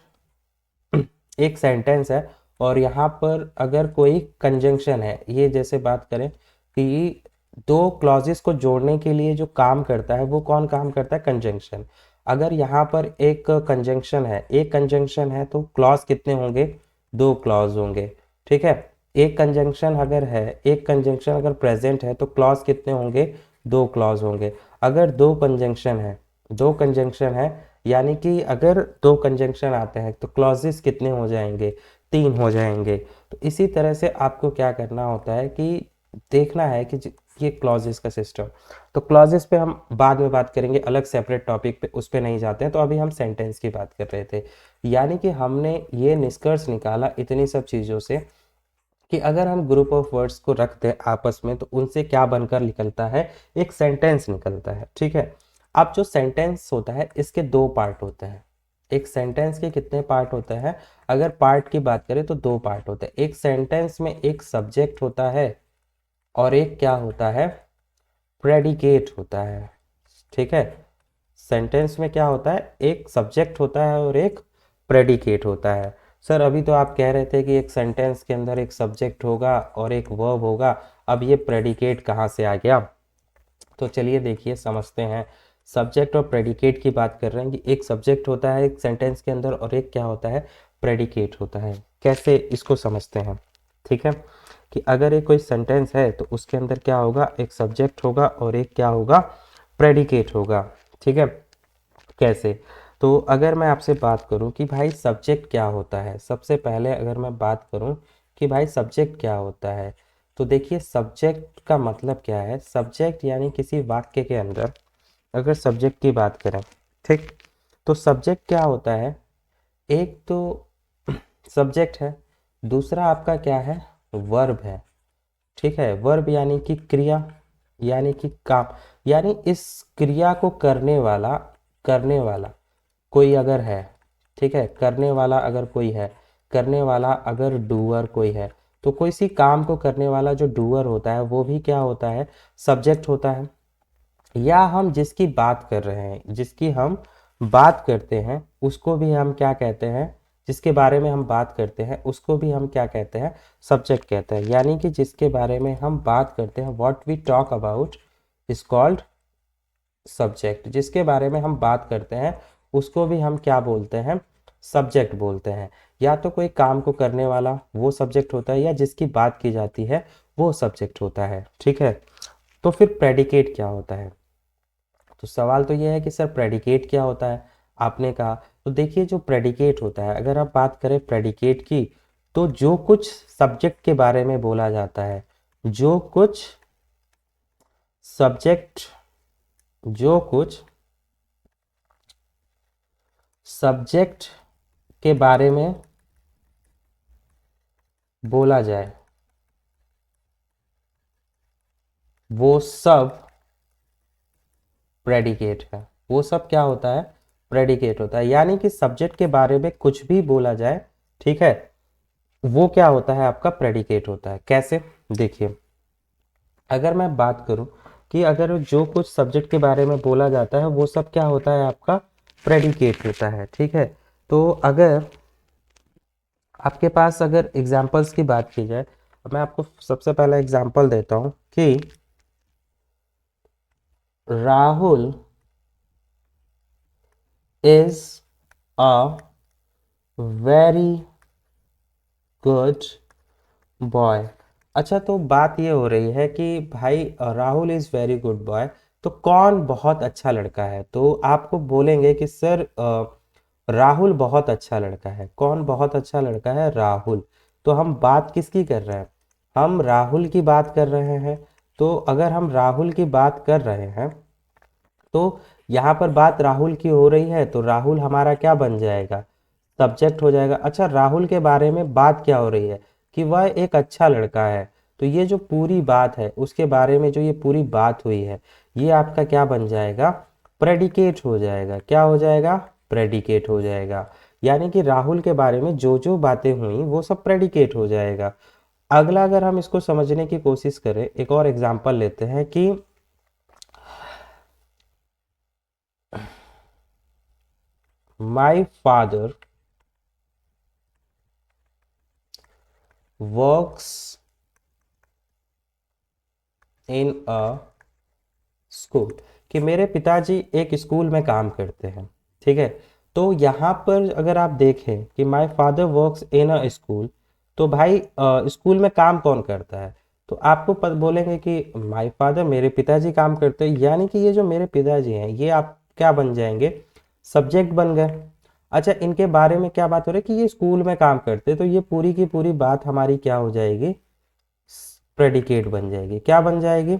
एक सेंटेंस है और यहाँ पर अगर कोई कंजंक्शन है, ये जैसे बात करें कि दो क्लॉजेस को जोड़ने के लिए जो काम करता है वो कौन काम करता है? कंजंक्शन। अगर यहाँ पर एक कंजंक्शन है, एक कंजंक्शन है तो क्लॉज कितने होंगे? दो क्लॉज होंगे, ठीक है। एक कंजंक्शन अगर है, एक कंजंक्शन अगर प्रेजेंट है तो क्लॉज कितने होंगे? दो क्लॉज होंगे। अगर दो कंजंक्शन है, दो कंजंक्शन है यानी कि अगर दो कंजंक्शन आते हैं तो क्लॉजेस कितने हो जाएंगे? तीन हो जाएंगे। तो इसी तरह से आपको क्या करना होता है कि देखना है कि ये क्लॉजेस का सिस्टम। तो क्लॉजेस पे हम बाद में बात करेंगे, अलग सेपरेट टॉपिक पे, उस पे नहीं जाते हैं। तो अभी हम सेंटेंस की बात कर रहे थे। यानी कि हमने ये निष्कर्ष निकाला इतनी सब चीज़ों से कि अगर हम ग्रुप ऑफ वर्ड्स को रखते हैं आपस में तो उनसे क्या बनकर निकलता है? एक सेंटेंस निकलता है, ठीक है। अब जो सेंटेंस होता है इसके दो पार्ट होते हैं। एक सेंटेंस के कितने पार्ट होते हैं? अगर पार्ट की बात करें तो दो पार्ट होते हैं। एक सेंटेंस में एक सब्जेक्ट होता है और एक क्या होता है? प्रेडिकेट होता है, ठीक है। सेंटेंस में क्या होता है? एक सब्जेक्ट होता है और एक प्रेडिकेट होता है। सर अभी तो आप कह रहे थे कि एक सेंटेंस के अंदर एक सब्जेक्ट होगा और एक वर्ब होगा, अब ये प्रेडिकेट कहाँ से आ गया? तो चलिए देखिए समझते हैं। सब्जेक्ट और प्रेडिकेट की बात कर रहे हैं कि एक सब्जेक्ट होता है एक सेंटेंस के अंदर और एक क्या होता है? प्रेडिकेट होता है। कैसे इसको समझते हैं, ठीक है। कि अगर एक कोई सेंटेंस है तो उसके अंदर क्या होगा? एक सब्जेक्ट होगा और एक क्या होगा? प्रेडिकेट होगा, ठीक है। कैसे? तो अगर मैं आपसे बात करूं कि भाई सब्जेक्ट क्या होता है, सबसे पहले अगर मैं बात करूं कि भाई सब्जेक्ट क्या होता है, तो देखिए सब्जेक्ट का मतलब क्या है। सब्जेक्ट यानी किसी वाक्य के अंदर अगर सब्जेक्ट की बात करें, ठीक, तो सब्जेक्ट क्या होता है? एक तो सब्जेक्ट है, दूसरा आपका क्या है? वर्ब है, ठीक है। वर्ब यानी कि क्रिया, यानी कि काम, यानी इस क्रिया को करने वाला कोई अगर है, ठीक है, करने वाला अगर कोई है, करने वाला अगर डूअर कोई है, तो कोई सी काम को करने वाला जो डूअर होता है वो भी क्या होता है? सब्जेक्ट होता है। या हम जिसकी बात कर रहे हैं, जिसकी हम बात करते हैं, उसको भी हम क्या कहते हैं, जिसके बारे में हम बात करते हैं उसको भी हम क्या कहते हैं, सब्जेक्ट कहते हैं। यानी कि जिसके बारे में हम बात करते हैं, what we talk about is called subject. जिसके बारे में हम बात करते हैं उसको भी हम क्या बोलते हैं, सब्जेक्ट बोलते हैं। या तो कोई काम को करने वाला वो सब्जेक्ट होता है, या जिसकी बात की जाती है वो सब्जेक्ट होता है। ठीक है, तो फिर प्रेडिकेट क्या होता है? तो सवाल तो ये है कि सर प्रेडिकेट क्या होता है, आपने कहा। तो देखिए जो प्रेडिकेट होता है, अगर आप बात करें प्रेडिकेट की, तो जो कुछ सब्जेक्ट के बारे में बोला जाता है, जो कुछ सब्जेक्ट जो कुछ सब्जेक्ट के बारे में बोला जाए, वो सब प्रेडिकेट है। वो सब क्या होता है, प्रेडिकेट होता है। यानी कि सब्जेक्ट के बारे में कुछ भी बोला जाए, ठीक है, वो क्या होता है, आपका प्रेडिकेट होता है। कैसे, देखिए अगर मैं बात करूं कि अगर जो कुछ सब्जेक्ट के बारे में बोला जाता है वो सब क्या होता है, आपका प्रेडिकेट होता है। ठीक है, तो अगर आपके पास अगर एग्जाम्पल्स की बात की जाए, मैं आपको सबसे पहला एग्जाम्पल देता हूं कि Rahul is a very good boy. अच्छा, तो बात ये हो रही है कि भाई Rahul is very good boy, तो कौन बहुत अच्छा लड़का है? तो आपको बोलेंगे कि सर राहुल बहुत अच्छा लड़का है। कौन बहुत अच्छा लड़का है? राहुल। तो हम बात किसकी कर रहे हैं, हम राहुल की बात कर रहे हैं। तो अगर हम राहुल की बात कर रहे हैं, तो यहाँ पर बात राहुल की हो रही है, तो राहुल हमारा क्या बन जाएगा, सब्जेक्ट हो जाएगा। अच्छा, राहुल के बारे में बात क्या हो रही है, कि वह एक अच्छा लड़का है। तो ये जो पूरी बात है उसके बारे में जो ये पूरी बात हुई है, ये आपका क्या बन जाएगा, प्रेडिकेट हो जाएगा। क्या हो जाएगा, प्रेडिकेट हो जाएगा। यानी कि राहुल के बारे में जो जो बातें हुई वो सब प्रेडिकेट हो जाएगा। अगला अगर हम इसको समझने की कोशिश करें, एक और एग्जांपल लेते हैं कि my father works in a school, कि मेरे पिताजी एक स्कूल में काम करते हैं। ठीक है, तो यहाँ पर अगर आप देखें कि my father works in a school, तो भाई स्कूल में काम कौन करता है? तो आपको बोलेंगे कि माय फादर, मेरे पिताजी काम करते हैं। यानी कि ये जो मेरे पिताजी हैं ये आप क्या बन जाएंगे, सब्जेक्ट बन गए। अच्छा, इनके बारे में क्या बात हो रही है कि ये स्कूल में काम करते हैं, तो ये पूरी की पूरी बात हमारी क्या हो जाएगी, प्रेडिकेट बन जाएगी। क्या बन जाएगी,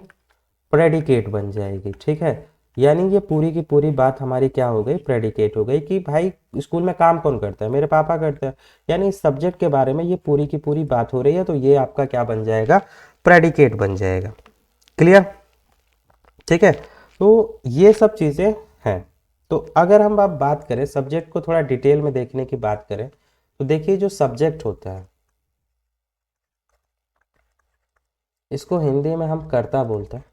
प्रेडिकेट बन जाएगी। ठीक है, यानी ये पूरी की पूरी बात हमारी क्या हो गई, प्रेडिकेट हो गई, कि भाई स्कूल में काम कौन करता है, मेरे पापा करते हैं। यानी इस सब्जेक्ट के बारे में ये पूरी की पूरी बात हो रही है, तो ये आपका क्या बन जाएगा, प्रेडिकेट बन जाएगा। क्लियर? ठीक है, तो ये सब चीज़ें हैं। तो अगर हम अब बात करें सब्जेक्ट को थोड़ा डिटेल में देखने की बात करें, तो देखिए जो सब्जेक्ट होता है इसको हिंदी में हम कर्ता बोलते हैं।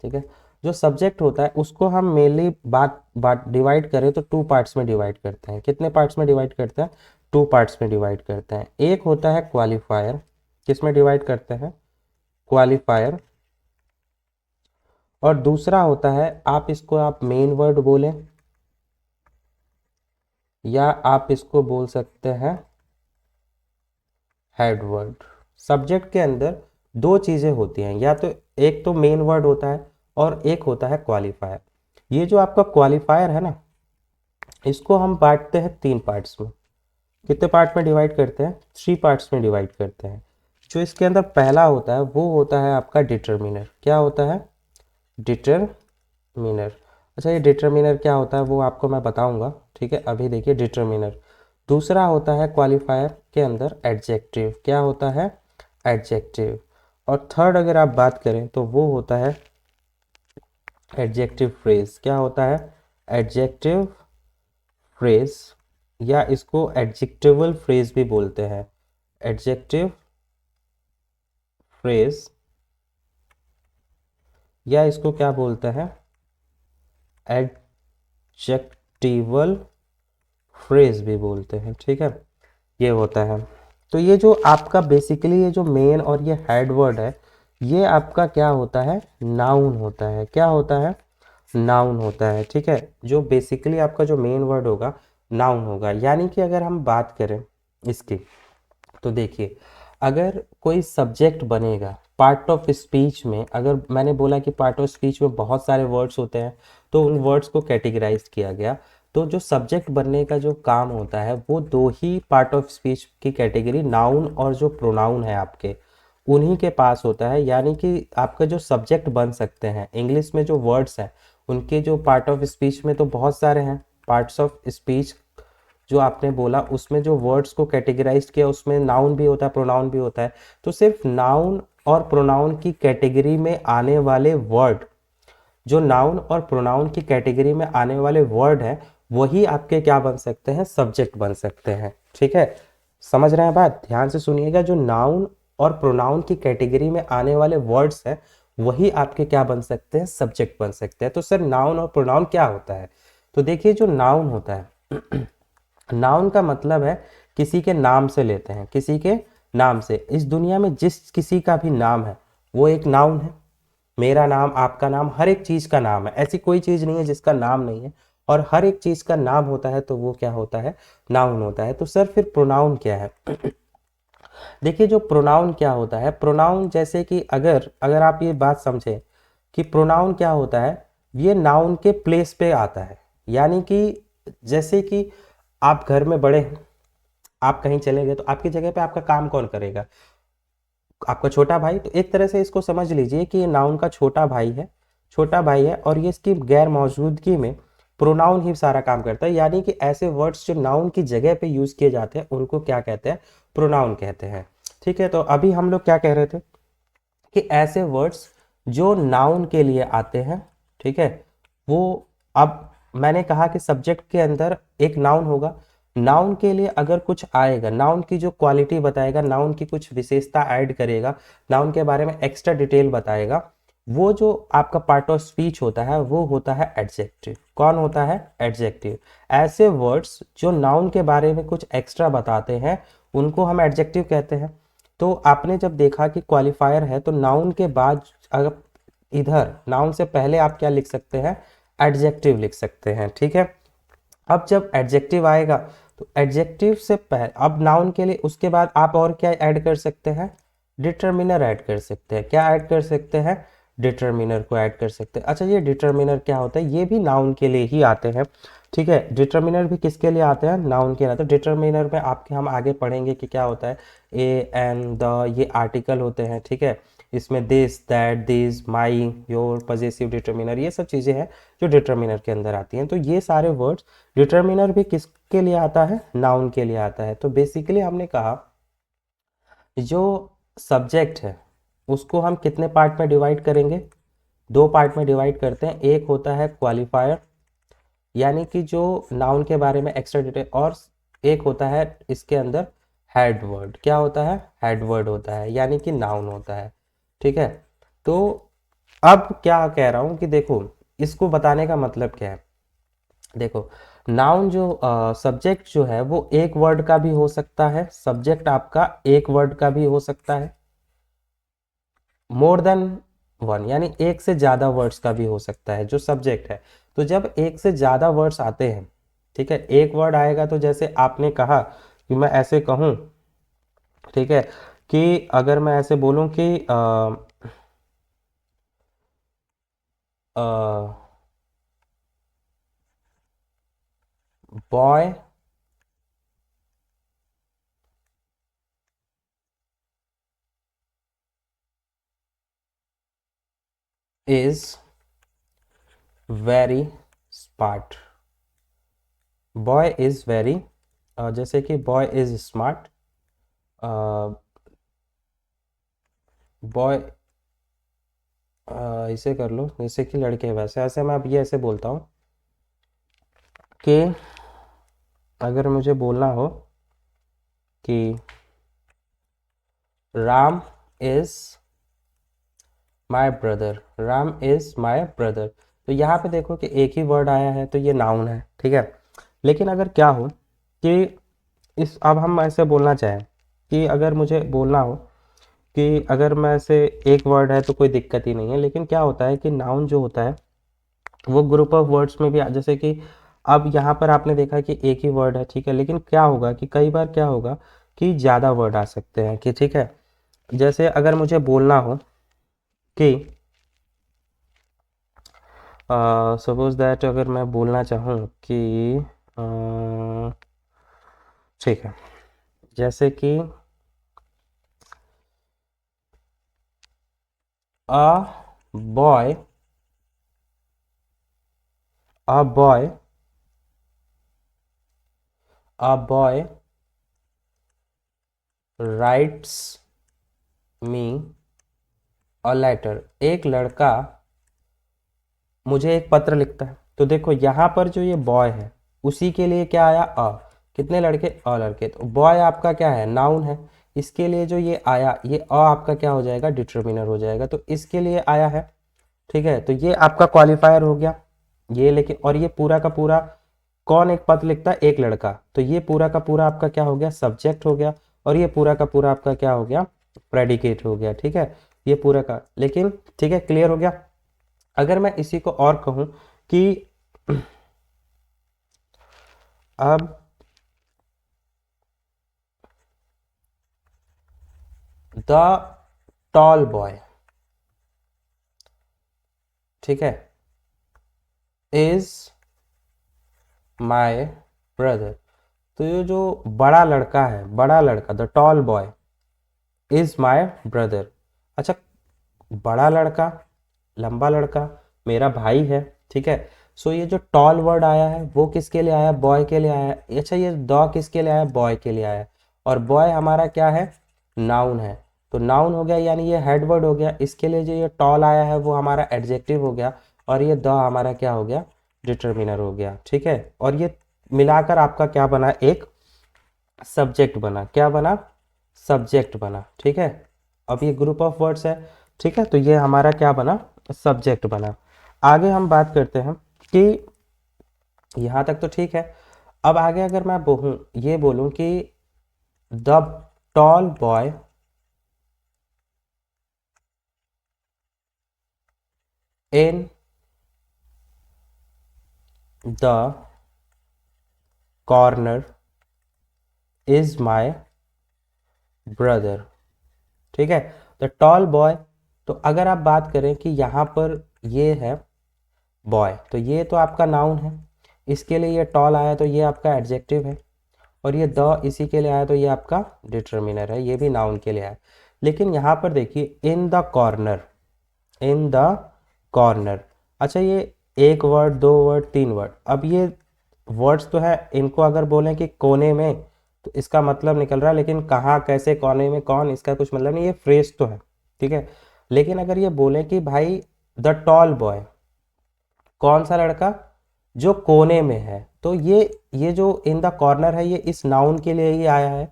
ठीक है, जो सब्जेक्ट होता है उसको हम मेनली बात बात डिवाइड करें तो टू पार्ट्स में डिवाइड करते हैं। कितने पार्ट्स में डिवाइड करते हैं, टू पार्ट्स में डिवाइड करते हैं। एक होता है क्वालिफायर, किस में डिवाइड करते हैं, क्वालिफायर। और दूसरा होता है, आप इसको आप मेन वर्ड बोलें, या आप इसको बोल सकते हैं हेड वर्ड। सब्जेक्ट के अंदर दो चीज़ें होती हैं, या तो एक तो मेन वर्ड होता है और एक होता है क्वालिफायर। ये जो आपका क्वालिफायर है ना, इसको हम बांटते हैं तीन पार्ट्स में। कितने पार्ट में डिवाइड करते हैं, थ्री पार्ट्स में डिवाइड करते हैं। जो इसके अंदर पहला होता है वो होता है आपका डिटरमिनर। क्या होता है, डिटरमिनर। अच्छा, ये डिटरमिनर क्या होता है वो आपको मैं बताऊंगा। ठीक है, अभी देखिए डिटरमिनर। दूसरा होता है क्वालिफायर के अंदर एडजेक्टिव। क्या होता है, एडजेक्टिव। और थर्ड अगर आप बात करें तो वो होता है एडजेक्टिव फ्रेज। क्या होता है, एडजेक्टिव फ्रेज, या इसको एडजेक्टिवल फ्रेज भी बोलते हैं। एडजेक्टिव फ्रेज, या इसको क्या बोलते हैं, एडजेक्टिवल फ्रेज भी बोलते हैं, ठीक है, ये होता है। तो ये जो आपका बेसिकली ये जो मेन और ये हेड वर्ड है, ये आपका क्या होता है, नाउन होता है। क्या होता है, नाउन होता है, ठीक है। जो बेसिकली आपका जो मेन वर्ड होगा नाउन होगा। यानी कि अगर हम बात करें इसकी, तो देखिए, अगर कोई सब्जेक्ट बनेगा पार्ट ऑफ स्पीच में, अगर मैंने बोला कि पार्ट ऑफ स्पीच में बहुत सारे वर्ड्स होते हैं, तो उन वर्ड्स को कैटेगराइज किया गया। तो जो सब्जेक्ट बनने का जो काम होता है वो दो ही पार्ट ऑफ स्पीच की कैटेगरी, नाउन और जो प्रोनाउन है आपके, उन्हीं के पास होता है। यानी कि आपका जो सब्जेक्ट बन सकते हैं इंग्लिश में जो वर्ड्स हैं, उनके जो पार्ट ऑफ स्पीच में तो बहुत सारे हैं पार्ट्स ऑफ स्पीच जो आपने बोला, उसमें जो वर्ड्स को कैटेगराइज किया उसमें नाउन भी होता है, प्रोनाउन भी होता है। तो सिर्फ नाउन और प्रोनाउन की कैटेगरी में आने वाले वर्ड, जो नाउन और प्रोनाउन की कैटेगरी में आने वाले वर्ड हैं, वही आपके क्या बन सकते हैं, सब्जेक्ट बन सकते हैं, ठीक है। समझ रहे हैं बात, ध्यान से सुनिएगा। जो नाउन और प्रोनाउन की कैटेगरी में आने वाले वर्ड्स हैं, वही आपके क्या बन सकते हैं, सब्जेक्ट बन सकते हैं। तो सर नाउन और प्रोनाउन क्या होता है, तो देखिए जो नाउन होता है नाउन का मतलब है किसी के नाम से लेते हैं, किसी के नाम से। इस दुनिया में जिस किसी का भी नाम है वो एक नाउन है। मेरा नाम, आपका नाम, हर एक चीज का नाम है। ऐसी कोई चीज नहीं है जिसका नाम नहीं है, और हर एक चीज का नाम होता है तो वो क्या होता है, नाउन होता है। तो सर फिर प्रोनाउन क्या है देखिए जो प्रोनाउन क्या होता है, प्रोनाउन जैसे कि अगर अगर आप ये बात समझें कि प्रोनाउन क्या होता है, ये नाउन के प्लेस पे आता है। यानी कि जैसे कि आप घर में बड़े हैं, आप कहीं चले गए, तो आपकी जगह पे आपका काम कौन करेगा, आपका छोटा भाई। तो एक तरह से इसको समझ लीजिए कि ये नाउन का छोटा भाई है, छोटा भाई है, और ये इसकी गैर मौजूदगी में प्रोनाउन ही सारा काम करता है। यानी कि ऐसे वर्ड्स जो नाउन की जगह पे यूज किए जाते हैं उनको क्या कहते हैं, प्रोनाउन कहते हैं, ठीक है। तो अभी हम लोग क्या कह रहे थे कि ऐसे वर्ड्स जो नाउन के लिए आते हैं, ठीक है, वो, अब मैंने कहा कि सब्जेक्ट के अंदर एक नाउन होगा, नाउन के लिए अगर कुछ आएगा, नाउन की जो क्वालिटी बताएगा, नाउन की कुछ विशेषता ऐड करेगा, नाउन के बारे में एक्स्ट्रा डिटेल बताएगा, वो जो आपका पार्ट ऑफ स्पीच होता है वो होता है एडजेक्टिव। कौन होता है, एडजेक्टिव। ऐसे वर्ड्स जो नाउन के बारे में कुछ एक्स्ट्रा बताते हैं उनको हम एडजेक्टिव कहते हैं। तो आपने जब देखा कि क्वालिफायर है, तो नाउन के बाद अगर इधर नाउन से पहले आप क्या लिख सकते हैं, एडजेक्टिव लिख सकते हैं, ठीक है। अब जब एडजेक्टिव आएगा तो एडजेक्टिव से पहले, अब नाउन के लिए उसके बाद आप और क्या ऐड कर सकते हैं, डिटर्मिनर ऐड कर सकते हैं। क्या ऐड कर सकते हैं, डिटर्मिनर को ऐड कर सकते हैं। अच्छा, ये डिटर्मिनर क्या होता है, ये भी नाउन के लिए ही आते हैं, ठीक है। डिटर्मिनर भी किसके लिए आते हैं, नाउन के लिए आते हैं। डिटर्मिनर में आपके हम आगे पढ़ेंगे कि क्या होता है, ए एन द, ये आर्टिकल होते हैं, ठीक है। इसमें this, that, this, my, your, possessive determiner, ये सब चीज़ें हैं जो डिटर्मिनर के अंदर आती हैं। तो ये सारे वर्ड्स, डिटर्मिनर भी किसके लिए आता है, नाउन के लिए आता है। तो बेसिकली हमने कहा जो सब्जेक्ट है उसको हम कितने पार्ट में डिवाइड करेंगे, दो पार्ट में डिवाइड करते हैं। एक होता है क्वालिफायर, यानी कि जो नाउन के बारे में एक्स्ट्रा डिटेल, और एक होता है इसके अंदर हेड वर्ड। क्या होता है, हेड वर्ड होता है, यानी कि नाउन होता है, ठीक है। तो अब क्या कह रहा हूं कि देखो, इसको बताने का मतलब क्या है, देखो, नाउन जो सब्जेक्ट जो है वो एक वर्ड का भी हो सकता है, सब्जेक्ट आपका एक वर्ड का भी हो सकता है, मोर देन वन, यानी एक से ज्यादा वर्ड्स का भी हो सकता है जो सब्जेक्ट है। तो जब एक से ज्यादा वर्ड्स आते हैं, ठीक है, एक वर्ड आएगा, तो जैसे आपने कहा कि मैं ऐसे कहूं, ठीक है, कि अगर मैं ऐसे बोलूं कि boy is very smart, boy is very, जैसे कि बॉय इज स्मार्ट, बॉय, इसे कर लो जैसे कि लड़के हैं, वैसे ऐसे मैं अब ये ऐसे बोलता हूँ कि अगर मुझे बोलना हो कि Ram is my brother, Ram is my brother, तो यहाँ पे देखो कि एक ही वर्ड आया है तो ये नाउन है, ठीक है। लेकिन अगर क्या हो कि इस अब हम ऐसे बोलना चाहें कि अगर मुझे बोलना हो कि अगर मैं ऐसे एक वर्ड है तो कोई दिक्कत ही नहीं है, लेकिन क्या होता है कि नाउन जो होता है वो ग्रुप ऑफ वर्ड्स में भी जैसे कि अब यहाँ पर आपने देखा कि एक ही वर्ड है, ठीक है, लेकिन क्या होगा कि कई बार क्या होगा कि ज़्यादा वर्ड आ सकते हैं कि ठीक है। जैसे अगर मुझे बोलना हो कि सपोज दैट अगर मैं बोलना चाहूँ कि ठीक है, जैसे कि a boy a boy a boy writes me a letter, एक लड़का मुझे एक पत्र लिखता है। तो देखो यहाँ पर जो ये बॉय है उसी के लिए क्या आया अ, कितने लड़के, अ लड़के, तो बॉय आपका क्या है, नाउन है। इसके लिए जो ये आया ये अ आपका क्या हो जाएगा, डिटर्मिनर हो जाएगा, तो इसके लिए आया है, ठीक है। तो ये आपका क्वालिफायर हो गया ये, लेकिन और ये पूरा का पूरा कौन एक पत्र लिखता है, एक लड़का, तो ये पूरा का पूरा आपका क्या हो गया, सब्जेक्ट हो गया, और ये पूरा का पूरा आपका क्या हो गया, प्रेडिकेट हो गया, ठीक है। ये पूरा का, लेकिन ठीक है, क्लियर हो गया। अगर मैं इसी को और कहूं कि अब द टॉल बॉय, ठीक है, इज माय ब्रदर, तो ये जो बड़ा लड़का है, बड़ा लड़का, the tall boy is my brother. अच्छा, बड़ा लड़का, लंबा लड़का मेरा भाई है, ठीक है। सो ये जो टॉल वर्ड आया है वो किसके लिए आया, बॉय के लिए आया है। अच्छा, ये द किसके लिए आया, बॉय के लिए आया है, और बॉय हमारा क्या है, नाउन है। तो नाउन हो गया, यानी ये हेड वर्ड हो गया। इसके लिए जो ये टॉल आया है वो हमारा एडजेक्टिव हो गया, और ये द हमारा क्या हो गया, डिटर्मिनर हो गया, ठीक है। और ये मिलाकर आपका क्या बना, एक सब्जेक्ट बना, क्या बना, सब्जेक्ट बना, ठीक है। अब ये ग्रुप ऑफ वर्ड्स है, ठीक है, तो ये हमारा क्या बना, सब्जेक्ट बना। आगे हम बात करते हैं कि यहाँ तक तो ठीक है। अब आगे अगर मैं बोलूँ, ये बोलूँ कि the tall boy in the corner is my brother, ठीक है। द टॉल बॉय, तो अगर आप बात करें कि यहाँ पर ये है बॉय, तो ये तो आपका नाउन है, इसके लिए ये टॉल आया तो ये आपका एडजेक्टिव है, और ये द इसी के लिए आया तो ये आपका डिटर्मिनर है, ये भी नाउन के लिए आया। लेकिन यहाँ पर देखिए in the corner, in the corner, अच्छा ये एक वर्ड, दो वर्ड, तीन वर्ड, अब ये वर्ड्स तो है, इनको अगर बोलें कि कोने में तो इसका मतलब निकल रहा है, लेकिन कहाँ, कैसे, कोने में, कौन, इसका कुछ मतलब नहीं, ये फ्रेज तो है, ठीक है। लेकिन अगर ये बोलें कि भाई द टॉल बॉय, कौन सा लड़का, जो कोने में है, तो ये जो इन द कॉर्नर है ये इस नाउन के लिए ही आया है,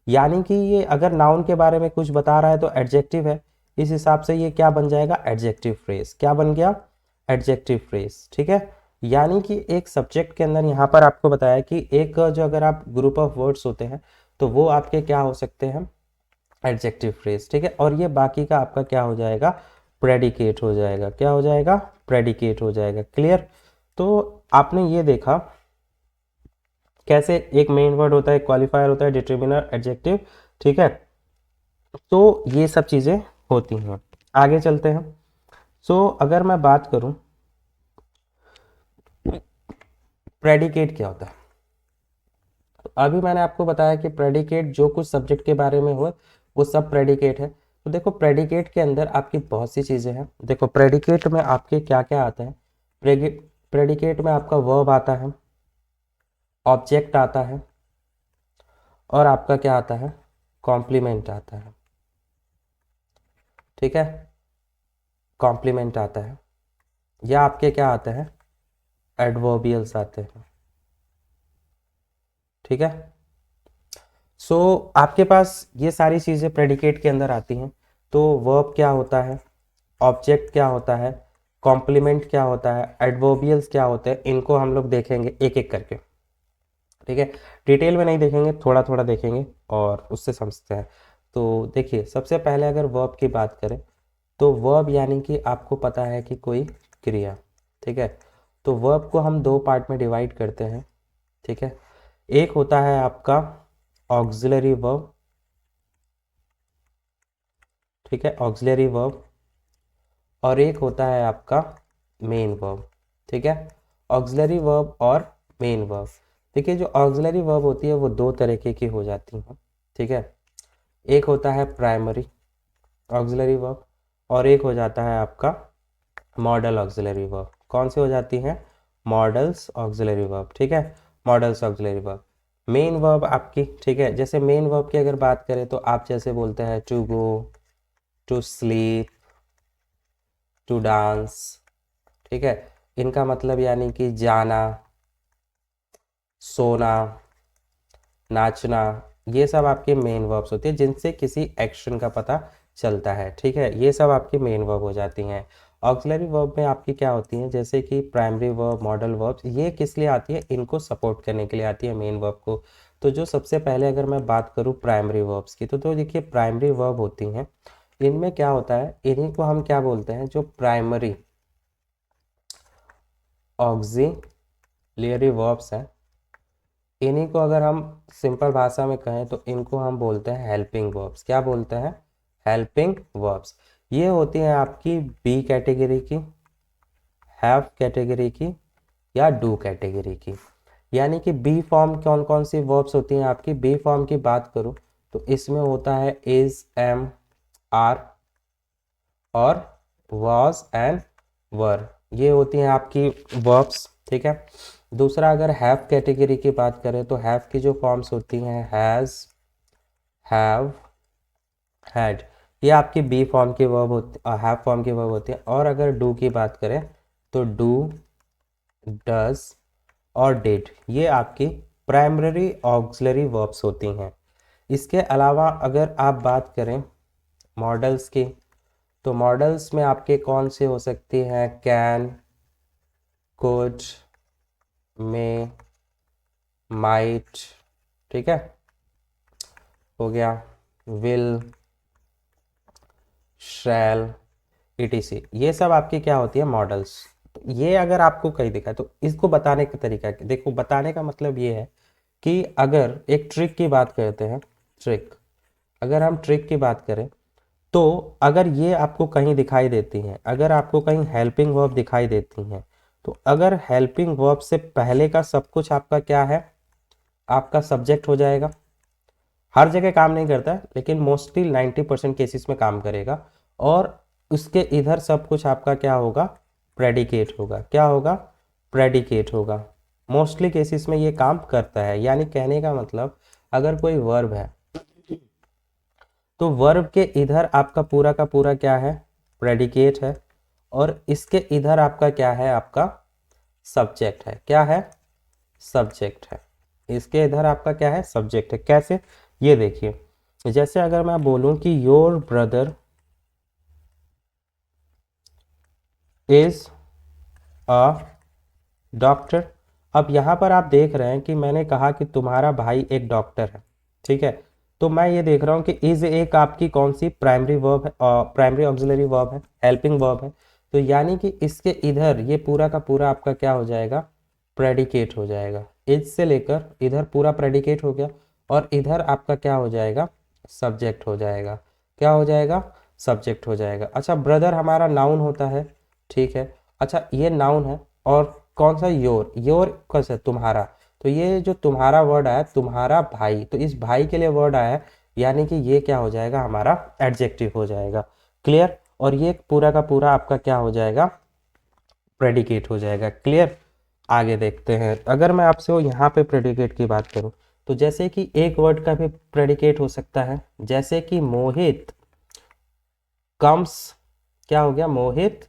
यानी कि ये अगर नाउन के बारे में कुछ बता रहा है तो एडजेक्टिव है, इस हिसाब से ये क्या बन जाएगा, एडजेक्टिव फ्रेज, क्या बन गया, एडजेक्टिव फ्रेज, ठीक है। यानी कि एक सब्जेक्ट के अंदर यहाँ पर आपको बताया कि एक जो अगर आप ग्रुप ऑफ वर्ड्स होते हैं तो वो आपके क्या हो सकते हैं, एडजेक्टिव फ्रेज, ठीक है। और ये बाकी का आपका क्या हो जाएगा, प्रेडिकेट हो जाएगा, क्या हो जाएगा, प्रेडिकेट हो जाएगा, क्लियर। तो आपने ये देखा कैसे एक मेन वर्ड होता है, क्वालिफायर होता है, डिटर्मिनर, एडजेक्टिव, ठीक है। तो ये सब चीज़ें होती हैं। आगे चलते हैं। सो अगर मैं बात करूं प्रेडिकेट क्या होता है, तो अभी मैंने आपको बताया कि प्रेडिकेट जो कुछ सब्जेक्ट के बारे में हो वो सब प्रेडिकेट है। तो देखो प्रेडिकेट के अंदर आपकी बहुत सी चीज़ें हैं। देखो प्रेडिकेट में आपके क्या क्या आता है, प्रेडिकेट में आपका वर्ब आता है, ऑब्जेक्ट आता है, और आपका क्या आता है, कॉम्प्लीमेंट आता है, ठीक है, कॉम्प्लीमेंट आता है, या आपके क्या आते हैं, एडवर्बियल्स आते हैं, ठीक है। सो आपके पास ये सारी चीज़ें प्रेडिकेट के अंदर आती हैं। तो वर्ब क्या होता है, ऑब्जेक्ट क्या होता है, कॉम्प्लीमेंट क्या होता है, एडवर्बियल्स क्या होते हैं, इनको हम लोग देखेंगे एक एक करके, ठीक है। डिटेल में नहीं देखेंगे, थोड़ा थोड़ा देखेंगे और उससे समझते हैं। तो देखिए, सबसे पहले अगर वर्ब की बात करें तो वर्ब यानी कि आपको पता है कि कोई क्रिया, ठीक है। तो वर्ब को हम दो पार्ट में डिवाइड करते हैं, ठीक है। एक होता है आपका ऑक्सिलरी वर्ब, ठीक है, ऑक्सिलरी वर्ब, और एक होता है आपका मेन वर्ब, ठीक है। ऑक्सिलरी वर्ब और मेन वर्ब, देखिए जो ऑक्सिलरी वर्ब होती है वो दो तरीके की हो जाती हैं, ठीक है। एक होता है प्राइमरी ऑक्सिलरी वर्ब और एक हो जाता है आपका मॉडल ऑक्सिलरी वर्ब। कौन सी हो जाती हैं? मॉडल्स ऑक्सिलरी वर्ब, ठीक है, models auxiliary verb. Main verb आपकी, ठीक है, जैसे मेन वर्ब की अगर बात करें तो आप जैसे बोलते हैं to go, to sleep, to dance, ठीक है। इनका मतलब यानी कि जाना, सोना, नाचना, ये सब आपके मेन वर्ब्स होते हैं जिनसे किसी एक्शन का पता चलता है, ठीक है। ये सब आपकी मेन वर्ब हो जाती हैं। ऑक्सिलरी वर्ब में आपकी क्या होती हैं, जैसे कि प्राइमरी वर्ब, मॉडल वर्ब, ये किस लिए आती है? इनको सपोर्ट करने के लिए आती है मेन वर्ब को। तो जो सबसे पहले अगर मैं बात करूँ प्राइमरी वर्ब्स की, तो देखिए प्राइमरी वर्ब होती हैं, इनमें क्या होता है, इन्हीं को हम क्या बोलते हैं, जो प्राइमरी ऑक्सिलरी वर्ब्स हैं, इन्हीं को अगर हम सिंपल भाषा में कहें तो इनको हम बोलते हैं हेल्पिंग वर्ब्स। क्या बोलते हैं? Helping verbs. ये होती हैं आपकी बी कैटेगरी की, हैव कैटेगरी की या डू कैटेगरी की। यानी कि बी फॉर्म कौन कौन सी वर्ब्स होती हैं आपकी? बी फॉर्म की बात करूं तो इसमें होता है इज, एम, आर और was एंड वर, ये होती हैं आपकी वर्ब्स, ठीक है। दूसरा अगर हैव कैटेगरी की बात करें तो हैव की जो फॉर्म्स होती हैं हैज़, हैव, हैड, ये आपकी बी फॉर्म की वर्ब होती, हैव फॉर्म की वर्ब होती है। और अगर डू की बात करें तो डू, डज और डिड, ये आपकी प्राइमरी ऑक्सिलरी वर्ब्स होती हैं। इसके अलावा अगर आप बात करें मॉडल्स की, तो मॉडल्स में आपके कौन से हो सकती हैं? कैन, कुड, मे, माइट, ठीक है, हो गया, विल, शैल, etc, ये सब आपकी क्या होती है? मॉडल्स। तो ये अगर आपको कहीं दिखा तो इसको बताने का तरीका देखो, बताने का मतलब ये है कि अगर एक ट्रिक की बात करते हैं, ट्रिक, अगर हम ट्रिक की बात करें तो अगर ये आपको कहीं दिखाई देती हैं, अगर आपको कहीं हेल्पिंग वर्ब दिखाई देती हैं, तो अगर हेल्पिंग वर्ब से पहले का सब कुछ आपका क्या है? आपका सब्जेक्ट हो जाएगा। हर जगह काम नहीं करता है लेकिन मोस्टली 90% केसेस में काम करेगा। और उसके इधर सब कुछ आपका क्या होगा? प्रेडिकेट होगा। क्या होगा? प्रेडिकेट होगा। मोस्टली केसेस में ये काम करता है। यानी कहने का मतलब अगर कोई वर्ब है तो वर्ब के इधर आपका पूरा का पूरा क्या है? प्रेडिकेट है। और इसके इधर आपका क्या है? आपका सब्जेक्ट है। क्या है? सब्जेक्ट है। इसके इधर आपका क्या है? सब्जेक्ट है। कैसे? ये देखिए, जैसे अगर मैं बोलूं कि your brother is a doctor. अब यहाँ पर आप देख रहे हैं कि मैंने कहा कि तुम्हारा भाई एक डॉक्टर है, ठीक है। तो मैं ये देख रहा हूँ कि इज एक आपकी कौन सी प्राइमरी वर्ब है, प्राइमरी ऑक्सिलरी वर्ब है, हेल्पिंग वर्ब है। तो यानी कि इसके इधर ये पूरा का पूरा आपका क्या हो जाएगा? प्रेडिकेट हो जाएगा। इज से लेकर इधर पूरा प्रेडिकेट हो गया और इधर आपका क्या हो जाएगा? सब्जेक्ट हो जाएगा। क्या हो जाएगा? सब्जेक्ट हो जाएगा। अच्छा, ब्रदर हमारा नाउन होता है, ठीक है। अच्छा, ये नाउन है। और कौन सा? योर। योर कैसे? तुम्हारा। तो ये जो तुम्हारा वर्ड आया, तुम्हारा भाई, तो इस भाई के लिए वर्ड आया है, यानी कि ये क्या हो जाएगा? हमारा एडजेक्टिव हो जाएगा। क्लियर? और ये पूरा का पूरा आपका क्या हो जाएगा? प्रेडिकेट हो जाएगा। क्लियर? आगे देखते हैं। अगर मैं आपसे वो यहाँ पे प्रेडिकेट की बात करूँ तो जैसे कि एक वर्ड का भी प्रेडिकेट हो सकता है, जैसे कि मोहित कम्स, क्या हो गया? मोहित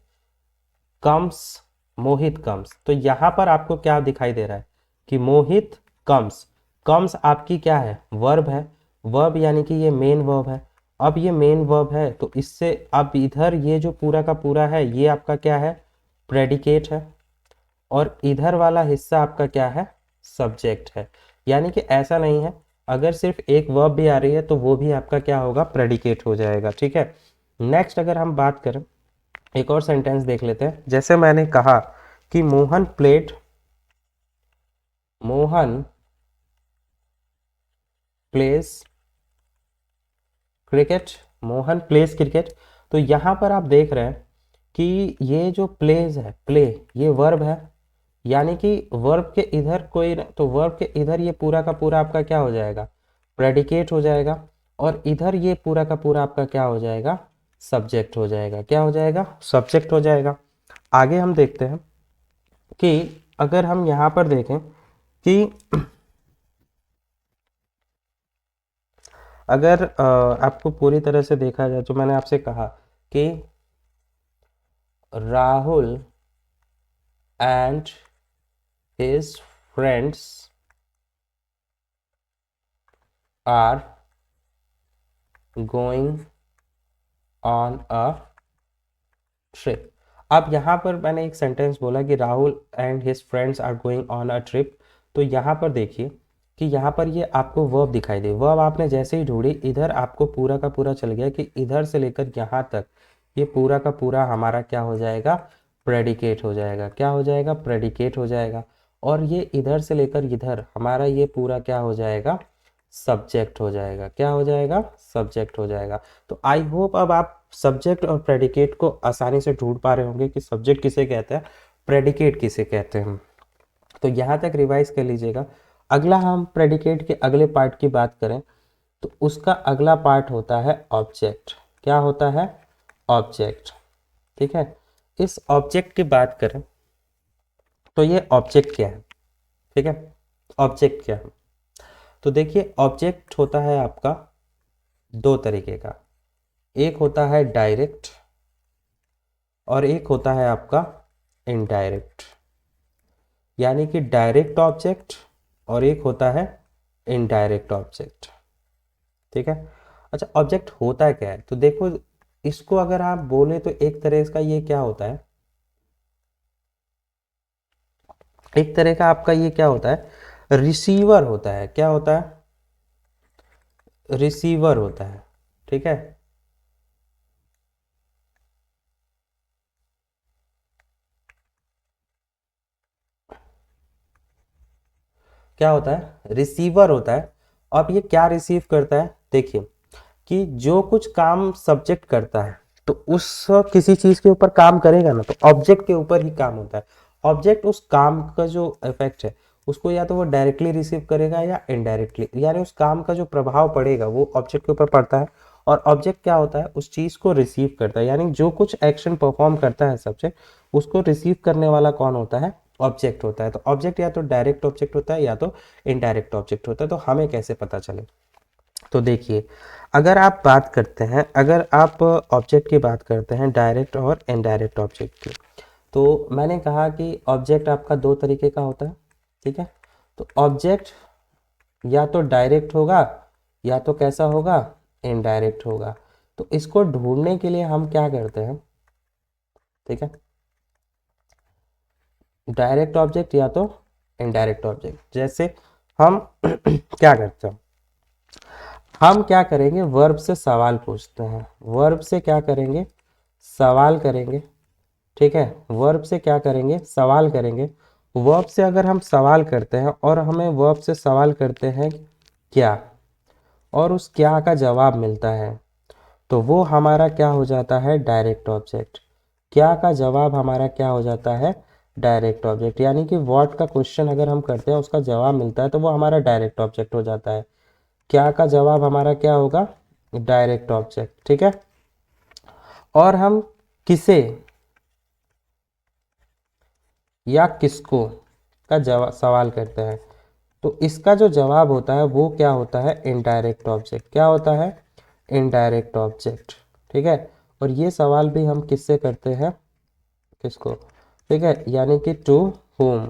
कम्स, मोहित कम्स। तो यहाँ पर आपको क्या दिखाई दे रहा है कि मोहित कम्स। कम्स आपकी क्या है? वर्ब है। वर्ब यानी कि ये मेन वर्ब है। अब ये मेन वर्ब है तो इससे अब इधर ये जो पूरा का पूरा है ये आपका क्या है? प्रेडिकेट है, और इधर वाला हिस्सा आपका क्या है, सब्जेक्ट है। यानी कि ऐसा नहीं है, अगर सिर्फ एक वर्ब भी आ रही है तो वो भी आपका क्या होगा, प्रेडिकेट हो जाएगा। ठीक है, नेक्स्ट अगर हम बात करें, एक और सेंटेंस देख लेते हैं। जैसे मैंने कहा कि Mohan place cricket, Mohan place cricket. तो यहाँ पर आप देख रहे हैं कि ये जो प्लेज है, प्ले, ये वर्ब है, यानी कि वर्ब के इधर कोई, तो वर्ब के इधर ये पूरा का पूरा आपका क्या हो जाएगा, प्रेडिकेट हो जाएगा, और इधर ये पूरा का पूरा आपका क्या हो जाएगा, सब्जेक्ट हो जाएगा। क्या हो जाएगा, सब्जेक्ट हो जाएगा। आगे हम देखते हैं कि अगर हम यहाँ पर देखें कि अगर आपको पूरी तरह से देखा जाए तो मैंने आपसे कहा कि Rahul and his friends are going on a trip. अब यहाँ पर मैंने एक सेंटेंस बोला कि Rahul and his friends are going on a trip. तो यहाँ पर देखिए कि यहाँ पर ये आपको वर्ब दिखाई दे, वर्ब आपने जैसे ही ढूंढी इधर आपको पूरा का पूरा चल गया कि इधर से लेकर यहाँ तक ये पूरा का पूरा हमारा क्या हो जाएगा, प्रेडिकेट हो जाएगा। क्या हो जाएगा, प्रेडिकेट हो जाएगा। और ये इधर से लेकर इधर हमारा ये पूरा क्या हो जाएगा, सब्जेक्ट हो जाएगा। क्या हो जाएगा, सब्जेक्ट हो जाएगा। तो आई होप अब आप सब्जेक्ट और प्रेडिकेट को आसानी से ढूंढ पा रहे होंगे कि सब्जेक्ट किसे कहते हैं, प्रेडिकेट किसे कहते हैं। तो यहाँ तक रिवाइज कर लीजिएगा। अगला हम प्रेडिकेट के अगले पार्ट की बात करें तो उसका अगला पार्ट होता है ऑब्जेक्ट। क्या होता है, ऑब्जेक्ट। ठीक है, इस ऑब्जेक्ट की बात करें तो ये ऑब्जेक्ट क्या है। ठीक है, ऑब्जेक्ट क्या है, तो देखिए ऑब्जेक्ट होता है आपका दो तरीके का, एक होता है डायरेक्ट और एक होता है आपका इनडायरेक्ट। यानी कि डायरेक्ट ऑब्जेक्ट और एक होता है इनडायरेक्ट ऑब्जेक्ट। ठीक है, अच्छा ऑब्जेक्ट होता क्या है, तो देखो इसको अगर आप बोले तो एक तरह का ये क्या होता है, एक तरह का आपका ये क्या होता है, रिसीवर होता है। क्या होता है, रिसीवर होता है। ठीक है, क्या होता है, रिसीवर होता है। अब ये क्या रिसीव करता है, देखिए कि जो कुछ काम सब्जेक्ट करता है तो उस किसी चीज के ऊपर काम करेगा ना, तो ऑब्जेक्ट के ऊपर ही काम होता है। ऑब्जेक्ट उस काम का जो इफेक्ट है उसको या तो वो डायरेक्टली रिसीव करेगा या इनडायरेक्टली, यानी उस काम का जो प्रभाव पड़ेगा वो ऑब्जेक्ट के ऊपर पड़ता है। और ऑब्जेक्ट क्या होता है, उस चीज को रिसीव करता है, यानी जो कुछ एक्शन परफॉर्म करता है सब्जेक्ट, उसको रिसीव करने वाला कौन होता है, ऑब्जेक्ट होता है। तो ऑब्जेक्ट या तो डायरेक्ट ऑब्जेक्ट होता है या तो इनडायरेक्ट ऑब्जेक्ट होता है। तो हमें कैसे पता चले, तो देखिए अगर आप बात करते हैं, अगर आप ऑब्जेक्ट की बात करते हैं डायरेक्ट और इनडायरेक्ट ऑब्जेक्ट की, तो मैंने कहा कि ऑब्जेक्ट आपका दो तरीके का होता है। ठीक है, तो ऑब्जेक्ट या तो डायरेक्ट होगा या तो कैसा होगा, इनडायरेक्ट होगा। तो इसको ढूंढने के लिए हम क्या करते हैं, ठीक है, डायरेक्ट ऑब्जेक्ट या तो इनडायरेक्ट ऑब्जेक्ट। जैसे हम क्या करते हैं, हम क्या करेंगे, वर्ब से सवाल पूछते हैं, वर्ब से क्या करेंगे, सवाल करेंगे। ठीक है, वर्ब से क्या करेंगे, सवाल करेंगे। वर्ब से अगर हम सवाल करते हैं और हमें वर्ब से सवाल करते हैं क्या, और उस क्या का जवाब मिलता है, तो वो हमारा क्या हो जाता है, डायरेक्ट ऑब्जेक्ट। क्या का जवाब हमारा क्या हो जाता है, डायरेक्ट ऑब्जेक्ट। यानी कि व्हाट का क्वेश्चन अगर हम करते हैं उसका जवाब मिलता है तो वो हमारा डायरेक्ट ऑब्जेक्ट हो जाता है। क्या का जवाब हमारा क्या होगा, डायरेक्ट ऑब्जेक्ट। ठीक है, और हम किसे या किसको का जवाब सवाल करते हैं तो इसका जो जवाब होता है वो क्या होता है, इनडायरेक्ट ऑब्जेक्ट। क्या होता है, इनडायरेक्ट ऑब्जेक्ट। ठीक है, और ये सवाल भी हम किससे करते हैं, किसको, ठीक है, यानी कि टू होम,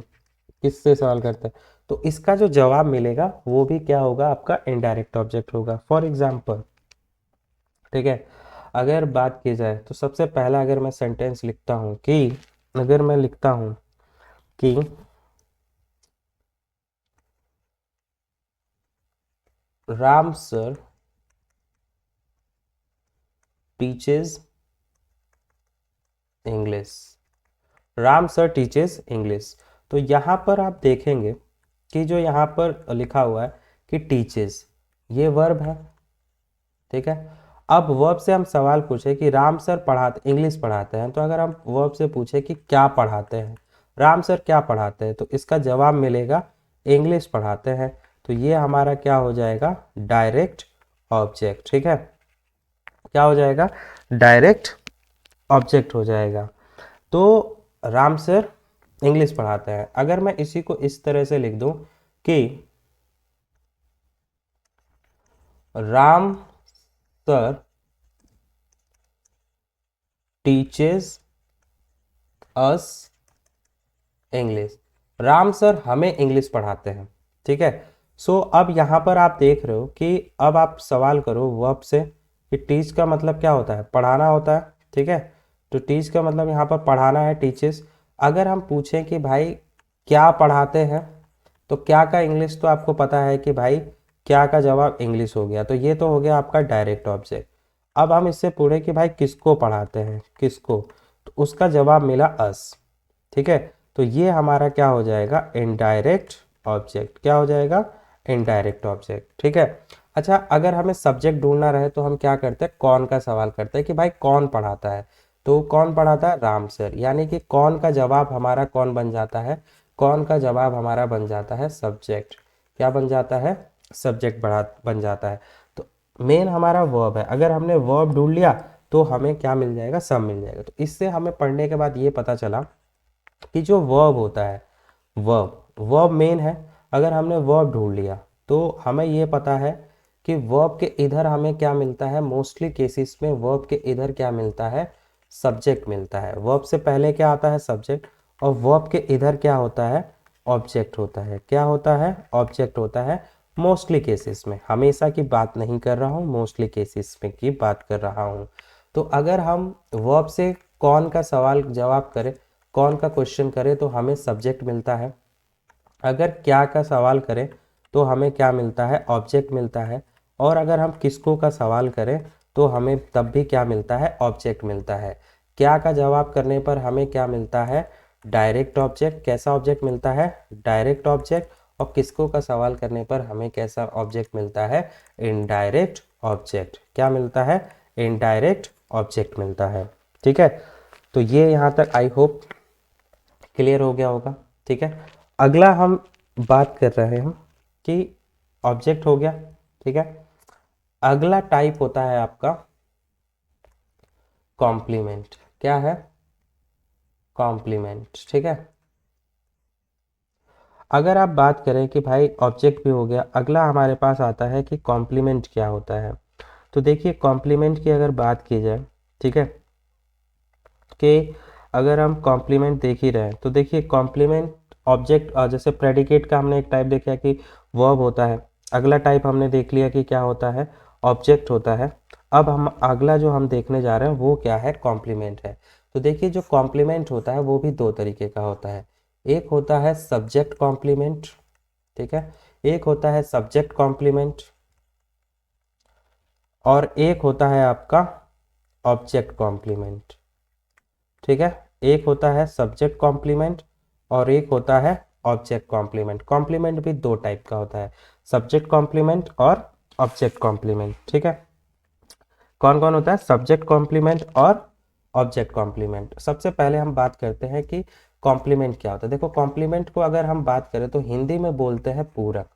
किससे सवाल करते हैं, तो इसका जो जवाब मिलेगा वो भी क्या होगा, आपका इनडायरेक्ट ऑब्जेक्ट होगा। फॉर एग्जाम्पल, ठीक है, अगर बात की जाए तो सबसे पहला अगर मैं सेंटेंस लिखता हूँ कि अगर मैं लिखता हूं कि Ram sir teaches English, Ram sir teaches English, तो यहाँ पर आप देखेंगे कि जो यहाँ पर लिखा हुआ है कि टीचेस, ये वर्ब है, ठीक है। अब वर्ब से हम सवाल पूछे कि राम सर पढ़ाते इंग्लिश पढ़ाते हैं, तो अगर हम वर्ब से पूछे कि क्या पढ़ाते हैं, राम सर क्या पढ़ाते हैं, तो इसका जवाब मिलेगा इंग्लिश पढ़ाते हैं। तो ये हमारा क्या हो जाएगा, डायरेक्ट ऑब्जेक्ट, ठीक है। क्या हो जाएगा, डायरेक्ट ऑब्जेक्ट हो जाएगा। तो राम सर इंग्लिश पढ़ाते हैं। अगर मैं इसी को इस तरह से लिख दूं कि Ram sir teaches us English, Ram sir हमें इंग्लिश पढ़ाते हैं, ठीक है। सो अब यहाँ पर आप देख रहे हो कि अब आप सवाल करो वर्ब से कि टीच का मतलब क्या होता है, पढ़ाना होता है, ठीक है। तो टीच का मतलब यहाँ पर पढ़ाना है, टीचेस। अगर हम पूछें कि भाई क्या पढ़ाते हैं, तो क्या का इंग्लिश तो आपको पता है कि भाई क्या का जवाब इंग्लिश हो गया, तो ये तो हो गया आपका डायरेक्ट ऑब्जेक्ट। अब हम इससे पूछे कि भाई किसको पढ़ाते हैं, किसको, तो उसका जवाब मिला अस, ठीक है। तो ये हमारा क्या हो जाएगा, इनडायरेक्ट ऑब्जेक्ट। क्या हो जाएगा, इनडायरेक्ट ऑब्जेक्ट, ठीक है। अच्छा, अगर हमें सब्जेक्ट ढूंढना रहे तो हम क्या करते हैं, कौन का सवाल करते हैं कि भाई कौन पढ़ाता है, तो कौन पढ़ाता है, राम सर, यानी कि कौन का जवाब हमारा कौन बन जाता है, कौन का जवाब हमारा बन जाता है सब्जेक्ट। क्या बन जाता है, सब्जेक्ट बढ़ा बन जाता है। तो मेन हमारा वर्ब है, अगर हमने वर्ब ढूंढ लिया तो हमें क्या मिल जाएगा, सब मिल जाएगा। तो इससे हमें पढ़ने के बाद ये पता चला कि जो वर्ब होता है, वर्ब वर्ब मेन है। अगर हमने वर्ब ढूंढ लिया तो हमें ये पता है कि वर्ब के इधर हमें क्या मिलता है, मोस्टली केसेस में वर्ब के इधर क्या मिलता है, सब्जेक्ट मिलता है। वर्ब से पहले क्या आता है, सब्जेक्ट, और वर्ब के इधर क्या होता है, ऑब्जेक्ट होता है। क्या होता है, ऑब्जेक्ट होता है, मोस्टली केसेस में, हमेशा की बात नहीं कर रहा हूँ, मोस्टली केसेस में की बात कर रहा हूँ। तो अगर हम वर्ब से कौन का सवाल जवाब करें, कौन का क्वेश्चन करें, तो हमें सब्जेक्ट मिलता है। अगर क्या का सवाल करें तो हमें क्या मिलता है, ऑब्जेक्ट मिलता है। और अगर हम किसको का सवाल करें तो हमें तब भी क्या मिलता है, ऑब्जेक्ट मिलता है। क्या का जवाब करने पर हमें क्या मिलता है, डायरेक्ट ऑब्जेक्ट। कैसा ऑब्जेक्ट मिलता है, डायरेक्ट ऑब्जेक्ट। और किसको का सवाल करने पर हमें कैसा ऑब्जेक्ट मिलता है, इनडायरेक्ट ऑब्जेक्ट। क्या मिलता है, इनडायरेक्ट ऑब्जेक्ट मिलता है, ठीक है। तो ये यहाँ तक आई होप क्लियर हो गया होगा, ठीक है। अगला हम बात कर रहे हैं कि ऑब्जेक्ट हो गया, ठीक है। अगला टाइप होता है आपका कॉम्प्लीमेंट। क्या है, कॉम्प्लीमेंट, ठीक है। अगर आप बात करें कि भाई ऑब्जेक्ट भी हो गया, अगला हमारे पास आता है कि कॉम्प्लीमेंट क्या होता है। तो देखिए कॉम्प्लीमेंट की अगर बात की जाए, ठीक है, कि अगर हम कॉम्प्लीमेंट देख ही रहे हैं तो देखिए कॉम्प्लीमेंट ऑब्जेक्ट, जैसे प्रेडिकेट का हमने एक टाइप देखा कि वर्ब होता है। अगला टाइप हमने देख लिया कि क्या होता है, ऑब्जेक्ट होता है। अब हम अगला जो हम देखने जा रहे हैं वो क्या है, कॉम्प्लीमेंट है। तो देखिए जो कॉम्प्लीमेंट होता है वो भी दो तरीके का होता है। एक होता है सब्जेक्ट कॉम्प्लीमेंट, ठीक है, एक होता है सब्जेक्ट कॉम्प्लीमेंट, और एक होता है आपका ऑब्जेक्ट कॉम्प्लीमेंट, ठीक है। एक होता है सब्जेक्ट कॉम्प्लीमेंट और एक होता है ऑब्जेक्ट कॉम्प्लीमेंट। कॉम्प्लीमेंट भी दो टाइप का होता है, सब्जेक्ट कॉम्प्लीमेंट और ऑब्जेक्ट कॉम्प्लीमेंट, ठीक है। कौन कौन होता है, सब्जेक्ट कॉम्प्लीमेंट और ऑब्जेक्ट कॉम्प्लीमेंट। सबसे पहले हम बात करते हैं कि कॉम्प्लीमेंट क्या होता है। देखो कॉम्प्लीमेंट को अगर हम बात करें तो हिंदी में बोलते हैं पूरक।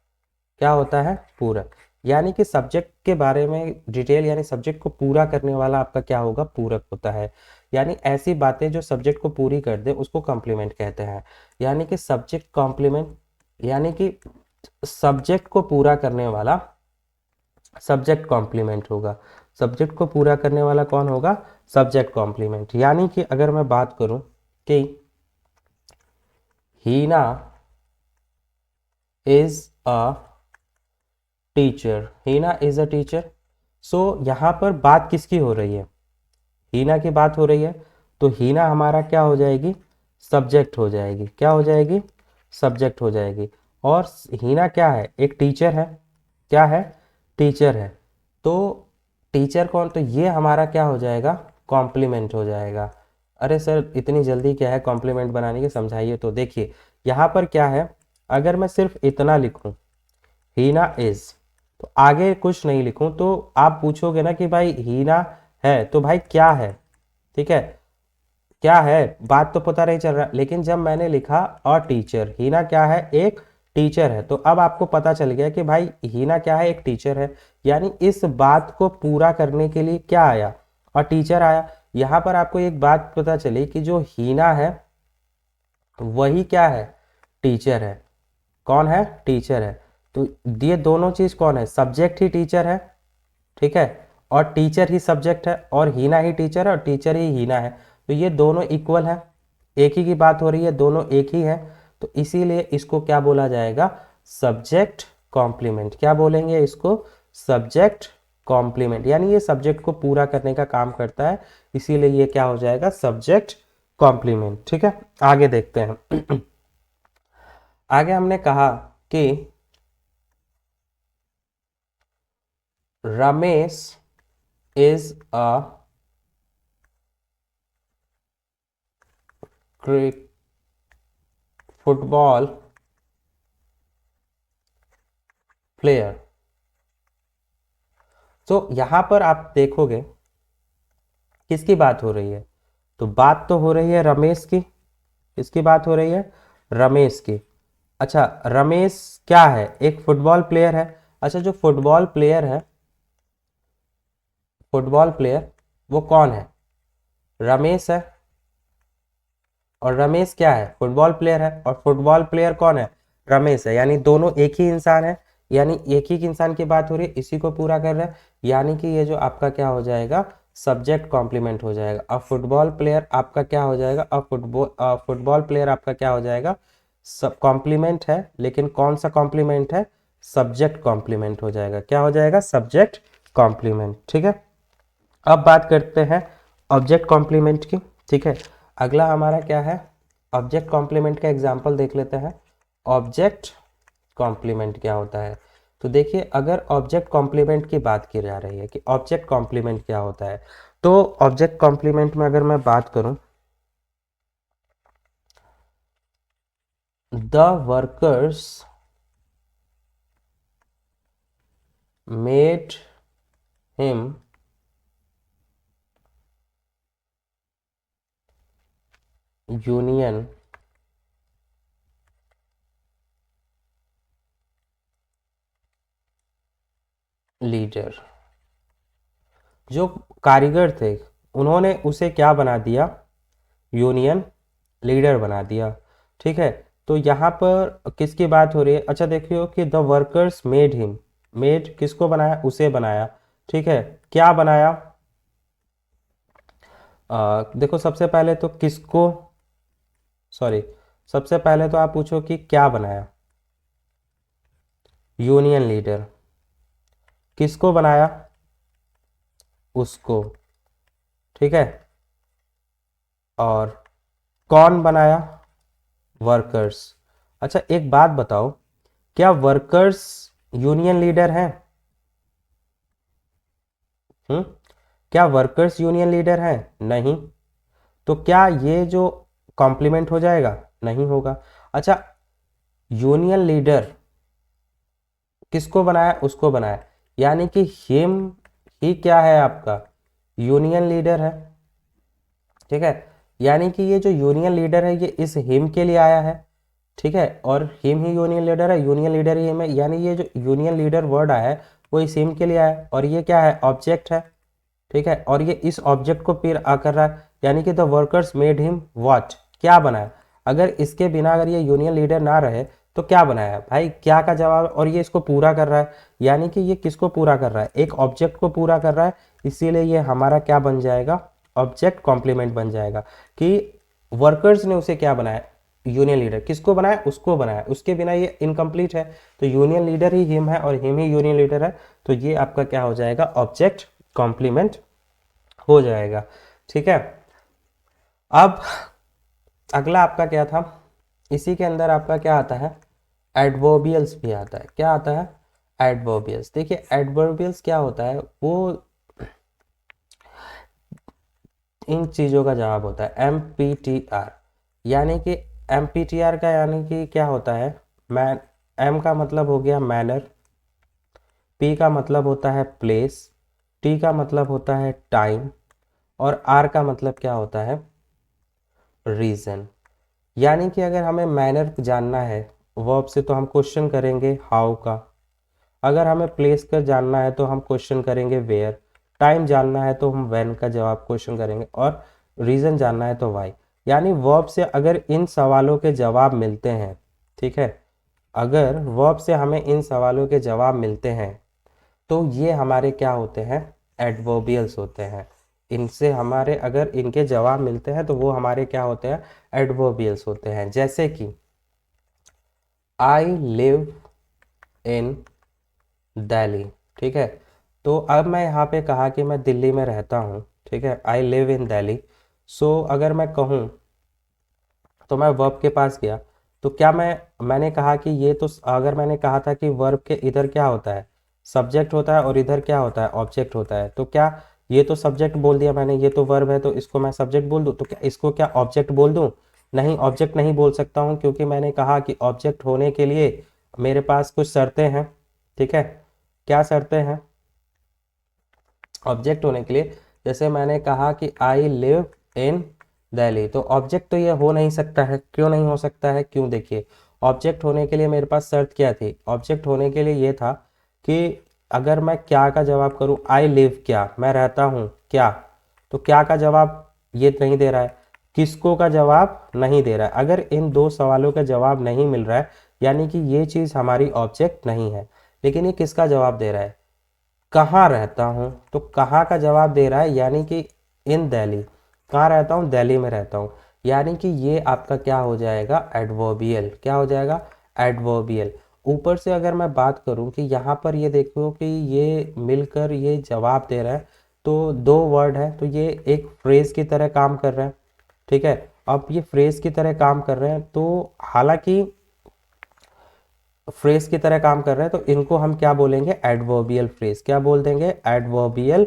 क्या होता है, पूरक, यानी कि सब्जेक्ट के बारे में डिटेल, यानी सब्जेक्ट को पूरा करने वाला आपका क्या होगा, पूरक होता है। यानी ऐसी बातें जो सब्जेक्ट को पूरी कर दे उसको कॉम्प्लीमेंट कहते हैं। यानी कि सब्जेक्ट कॉम्प्लीमेंट, यानी कि सब्जेक्ट को पूरा करने वाला सब्जेक्ट कॉम्प्लीमेंट होगा। सब्जेक्ट को पूरा करने वाला कौन होगा, सब्जेक्ट कॉम्प्लीमेंट। यानी कि अगर मैं बात करूं कि Heena is a teacher, Heena is a teacher. So यहाँ पर बात किसकी हो रही है, हीना की बात हो रही है। तो हीना हमारा क्या हो जाएगी, सब्जेक्ट हो जाएगी। क्या हो जाएगी? सब्जेक्ट हो जाएगी। और हीना क्या है? एक टीचर है। क्या है? टीचर है। तो टीचर कौन? तो ये हमारा क्या हो जाएगा? कॉम्प्लीमेंट हो जाएगा। अरे सर इतनी जल्दी क्या है कॉम्प्लीमेंट बनाने की, समझाइए। तो देखिए यहाँ पर क्या है, अगर मैं सिर्फ इतना लिखूं हीना इज, तो आगे कुछ नहीं लिखूं, तो आप पूछोगे ना कि भाई हीना है, तो भाई क्या है? ठीक है, क्या है बात तो पता नहीं चल रहा। लेकिन जब मैंने लिखा अ टीचर, हीना क्या है? एक टीचर है, तो अब आपको पता चल गया कि भाई हीना क्या है? एक टीचर है। यानी इस बात को पूरा करने के लिए क्या आया? और टीचर आया। यहां पर आपको एक बात पता चली कि जो हीना है वही क्या है? टीचर है। कौन है? टीचर है। तो ये दोनों चीज कौन है? सब्जेक्ट ही टीचर है, ठीक है, और टीचर ही सब्जेक्ट है, और हीना ही टीचर है और टीचर ही हीना है। तो ये दोनों इक्वल है, एक ही की बात हो रही है, दोनों एक ही है। तो इसीलिए इसको क्या बोला जाएगा? Subject complement. क्या बोलेंगे इसको? Subject complement. यानी ये सब्जेक्ट को पूरा करने का काम करता है, इसीलिए ये क्या हो जाएगा? Subject complement. ठीक है, आगे देखते हैं। आगे हमने कहा कि Ramesh is a football player. तो यहां पर आप देखोगे किसकी बात हो रही है? तो बात तो हो रही है रमेश की। किसकी बात हो रही है? रमेश की। अच्छा, रमेश क्या है? एक फुटबॉल प्लेयर है। अच्छा, जो फुटबॉल प्लेयर है, फुटबॉल प्लेयर वो कौन है? रमेश है। और रमेश क्या है? फुटबॉल प्लेयर है। और फुटबॉल प्लेयर कौन है? रमेश है। यानी दोनों एक ही इंसान है। यानी एक ही इंसान की बात हो रही है, इसी को पूरा कर रहा है। यानी कि ये जो आपका क्या हो जाएगा? सब्जेक्ट कॉम्प्लीमेंट हो जाएगा। अब फुटबॉल प्लेयर आपका क्या हो जाएगा? अब फुटबॉल प्लेयर आपका क्या हो जाएगा? सब कॉम्प्लीमेंट है, लेकिन कौन सा कॉम्प्लीमेंट है? सब्जेक्ट कॉम्प्लीमेंट हो जाएगा। क्या हो जाएगा? Subject complement. ठीक है, अब बात करते हैं ऑब्जेक्ट कॉम्प्लीमेंट की। ठीक है, अगला हमारा क्या है? ऑब्जेक्ट कॉम्प्लीमेंट का एग्जांपल देख लेते हैं। ऑब्जेक्ट कॉम्प्लीमेंट क्या होता है? तो देखिए, अगर ऑब्जेक्ट कॉम्प्लीमेंट की बात की जा रही है कि ऑब्जेक्ट कॉम्प्लीमेंट क्या होता है, तो ऑब्जेक्ट कॉम्प्लीमेंट में अगर मैं बात करूं, the workers made him union leader. जो कारीगर थे उन्होंने उसे क्या बना दिया? यूनियन लीडर बना दिया। ठीक है, तो यहाँ पर किसकी बात हो रही है? अच्छा देखियो कि the workers made him, made किसको बनाया? उसे बनाया। ठीक है, क्या बनाया? देखो सबसे पहले तो किसको, सॉरी, सबसे पहले तो आप पूछो कि क्या बनाया? Union leader. किसको बनाया? उसको। ठीक है, और कौन बनाया? वर्कर्स। अच्छा एक बात बताओ, क्या वर्कर्स यूनियन लीडर हैं? हम्म, क्या वर्कर्स यूनियन लीडर हैं? नहीं। तो क्या ये जो कॉम्प्लीमेंट हो जाएगा? नहीं होगा। अच्छा, यूनियन लीडर किसको बनाया? उसको बनाया। यानी कि हिम ही क्या है आपका? यूनियन लीडर है। ठीक है, यानी कि ये जो यूनियन लीडर है ये इस हिम के लिए आया है। ठीक है, और हिम ही यूनियन लीडर है, यूनियन लीडर ही हिम है। यानी ये जो यूनियन लीडर वर्ड आया है वो इस हिम के लिए आया है, और ये क्या है? ऑब्जेक्ट है। ठीक है, और ये इस ऑब्जेक्ट को फिर आ कर रहा है। यानी कि the workers made him what? क्या बनाया? अगर इसके बिना अगर ये यूनियन लीडर ना रहे तो क्या बनाया भाई? क्या का जवाब है, और ये इसको पूरा कर रहा है। यानी कि ये किसको पूरा कर रहा है? एक ऑब्जेक्ट को पूरा कर रहा है। इसीलिए ये हमारा क्या बन जाएगा? ऑब्जेक्ट कॉम्प्लीमेंट बन जाएगा। कि वर्कर्स ने उसे क्या बनाया? Union leader. किसको बनाया? उसको बनाया। उसके बिना ये इनकम्प्लीट है। तो यूनियन लीडर ही हिम है और हिम ही यूनियन लीडर है। तो ये आपका क्या हो जाएगा? ऑब्जेक्ट कॉम्प्लीमेंट हो जाएगा। ठीक है, अब अगला आपका क्या था, इसी के अंदर आपका क्या आता है, एडवर्बियल्स भी आता है। क्या आता है, एडवर्बियल्स। देखिए एडवर्बियल्स क्या होता है, वो इन चीज़ों का जवाब होता है, एम पी टी आर। यानी कि एम पी टी आर का यानी कि क्या होता है, मैन, एम का मतलब हो गया मैनर, पी का मतलब होता है प्लेस, टी का मतलब होता है टाइम, और आर का मतलब क्या होता है, रीज़न। यानी कि अगर हमें मैनर जानना है वर्ब से तो हम क्वेश्चन करेंगे हाउ का, अगर हमें प्लेस का जानना है तो हम क्वेश्चन करेंगे वेयर, टाइम जानना है तो हम व्हेन का जवाब क्वेश्चन करेंगे, और रीज़न जानना है तो वाई। यानी वर्ब से अगर इन सवालों के जवाब मिलते हैं, ठीक है, अगर वर्ब से हमें इन सवालों के जवाब मिलते हैं तो ये हमारे क्या होते हैं, एडवर्बियल्स होते हैं। इनसे हमारे अगर इनके जवाब मिलते हैं तो वो हमारे क्या होते हैं, एडवर्बियल्स होते हैं। जैसे कि आई लिव इन दिल्ली, ठीक है, तो अब मैं यहाँ पे कहा कि मैं दिल्ली में रहता हूँ, ठीक है, आई लिव इन दिल्ली। सो अगर मैं कहूँ तो मैं वर्ब के पास गया, तो क्या मैंने कहा कि ये तो, अगर मैंने कहा था कि वर्ब के इधर क्या होता है, सब्जेक्ट होता है, और इधर क्या होता है, ऑब्जेक्ट होता है, तो क्या ये तो सब्जेक्ट बोल दिया मैंने, ये तो वर्ब है, तो इसको मैं सब्जेक्ट बोल दूँ, तो क्या इसको क्या ऑब्जेक्ट बोल दूँ, नहीं, ऑब्जेक्ट नहीं बोल सकता हूँ, क्योंकि मैंने कहा कि ऑब्जेक्ट होने के लिए मेरे पास कुछ शर्तें हैं, ठीक है। क्या शर्तें हैं ऑब्जेक्ट होने के लिए, जैसे मैंने कहा कि आई लिव इन दिल्ली, तो ऑब्जेक्ट तो ये हो नहीं सकता है। क्यों नहीं हो सकता है, क्यों, देखिए ऑब्जेक्ट होने के लिए मेरे पास शर्त क्या थी, ऑब्जेक्ट होने के लिए ये था कि अगर मैं क्या का जवाब करूँ, आई लिव क्या, मैं रहता हूँ क्या, तो क्या का जवाब ये नहीं दे रहा है, किसको का जवाब नहीं दे रहा है। अगर इन दो सवालों का जवाब नहीं मिल रहा है यानी कि ये चीज़ हमारी ऑब्जेक्ट नहीं है। लेकिन ये किसका जवाब दे रहा है, कहाँ रहता हूँ, तो कहाँ का जवाब दे रहा है, यानी कि इन दिल्ली, कहाँ रहता हूँ, दिल्ली में रहता हूँ। यानी कि ये आपका क्या हो जाएगा, एडवर्बियल। क्या हो जाएगा, एडवर्बियल। ऊपर से अगर मैं बात करूँ कि यहाँ पर ये देखो कि ये मिलकर ये जवाब दे रहा है, तो दो वर्ड है, तो ये एक फ्रेज की तरह काम कर रहा है, ठीक है। अब ये फ्रेज की तरह काम कर रहे हैं, तो हालांकि फ्रेज की तरह काम कर रहे हैं, तो इनको हम क्या बोलेंगे, एडवर्बियल फ्रेज। क्या बोल देंगे, एडवर्बियल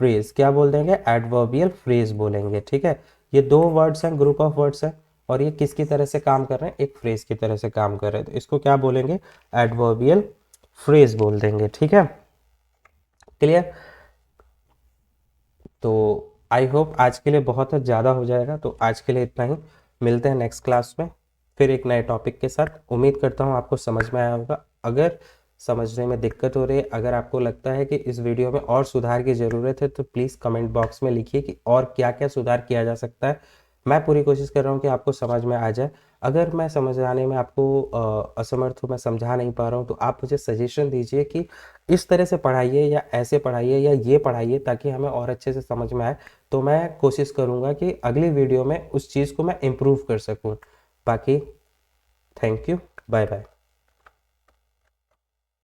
फ्रेज। क्या बोल देंगे, एडवर्बियल फ्रेज बोलेंगे, ठीक है। ये दो वर्ड्स हैं, ग्रुप ऑफ वर्ड्स हैं, और ये किसकी तरह से काम कर रहे हैं, एक फ्रेज की तरह से काम कर रहे हैं, तो इसको क्या बोलेंगे, एडवर्बियल फ्रेज बोल देंगे, ठीक है। क्लियर। तो आई होप आज के लिए बहुत ज़्यादा हो जाएगा, तो आज के लिए इतना ही। मिलते हैं नेक्स्ट क्लास में फिर एक नए टॉपिक के साथ। उम्मीद करता हूँ आपको समझ में आया होगा। अगर समझने में दिक्कत हो रही है, अगर आपको लगता है कि इस वीडियो में और सुधार की ज़रूरत है, तो प्लीज़ कमेंट बॉक्स में लिखिए कि और क्या क्या सुधार किया जा सकता है। मैं पूरी कोशिश कर रहा हूँ कि आपको समझ में आ जाए। अगर मैं समझाने में आपको असमर्थ हूँ, मैं समझा नहीं पा रहा हूँ, तो आप मुझे सजेशन दीजिए कि इस तरह से पढ़ाइए या ऐसे पढ़ाइए या ये पढ़ाइए, ताकि हमें और अच्छे से समझ में आए। तो मैं कोशिश करूँगा कि अगली वीडियो में उस चीज़ को मैं इम्प्रूव कर सकूँ। बाकी थैंक यू, बाय बाय।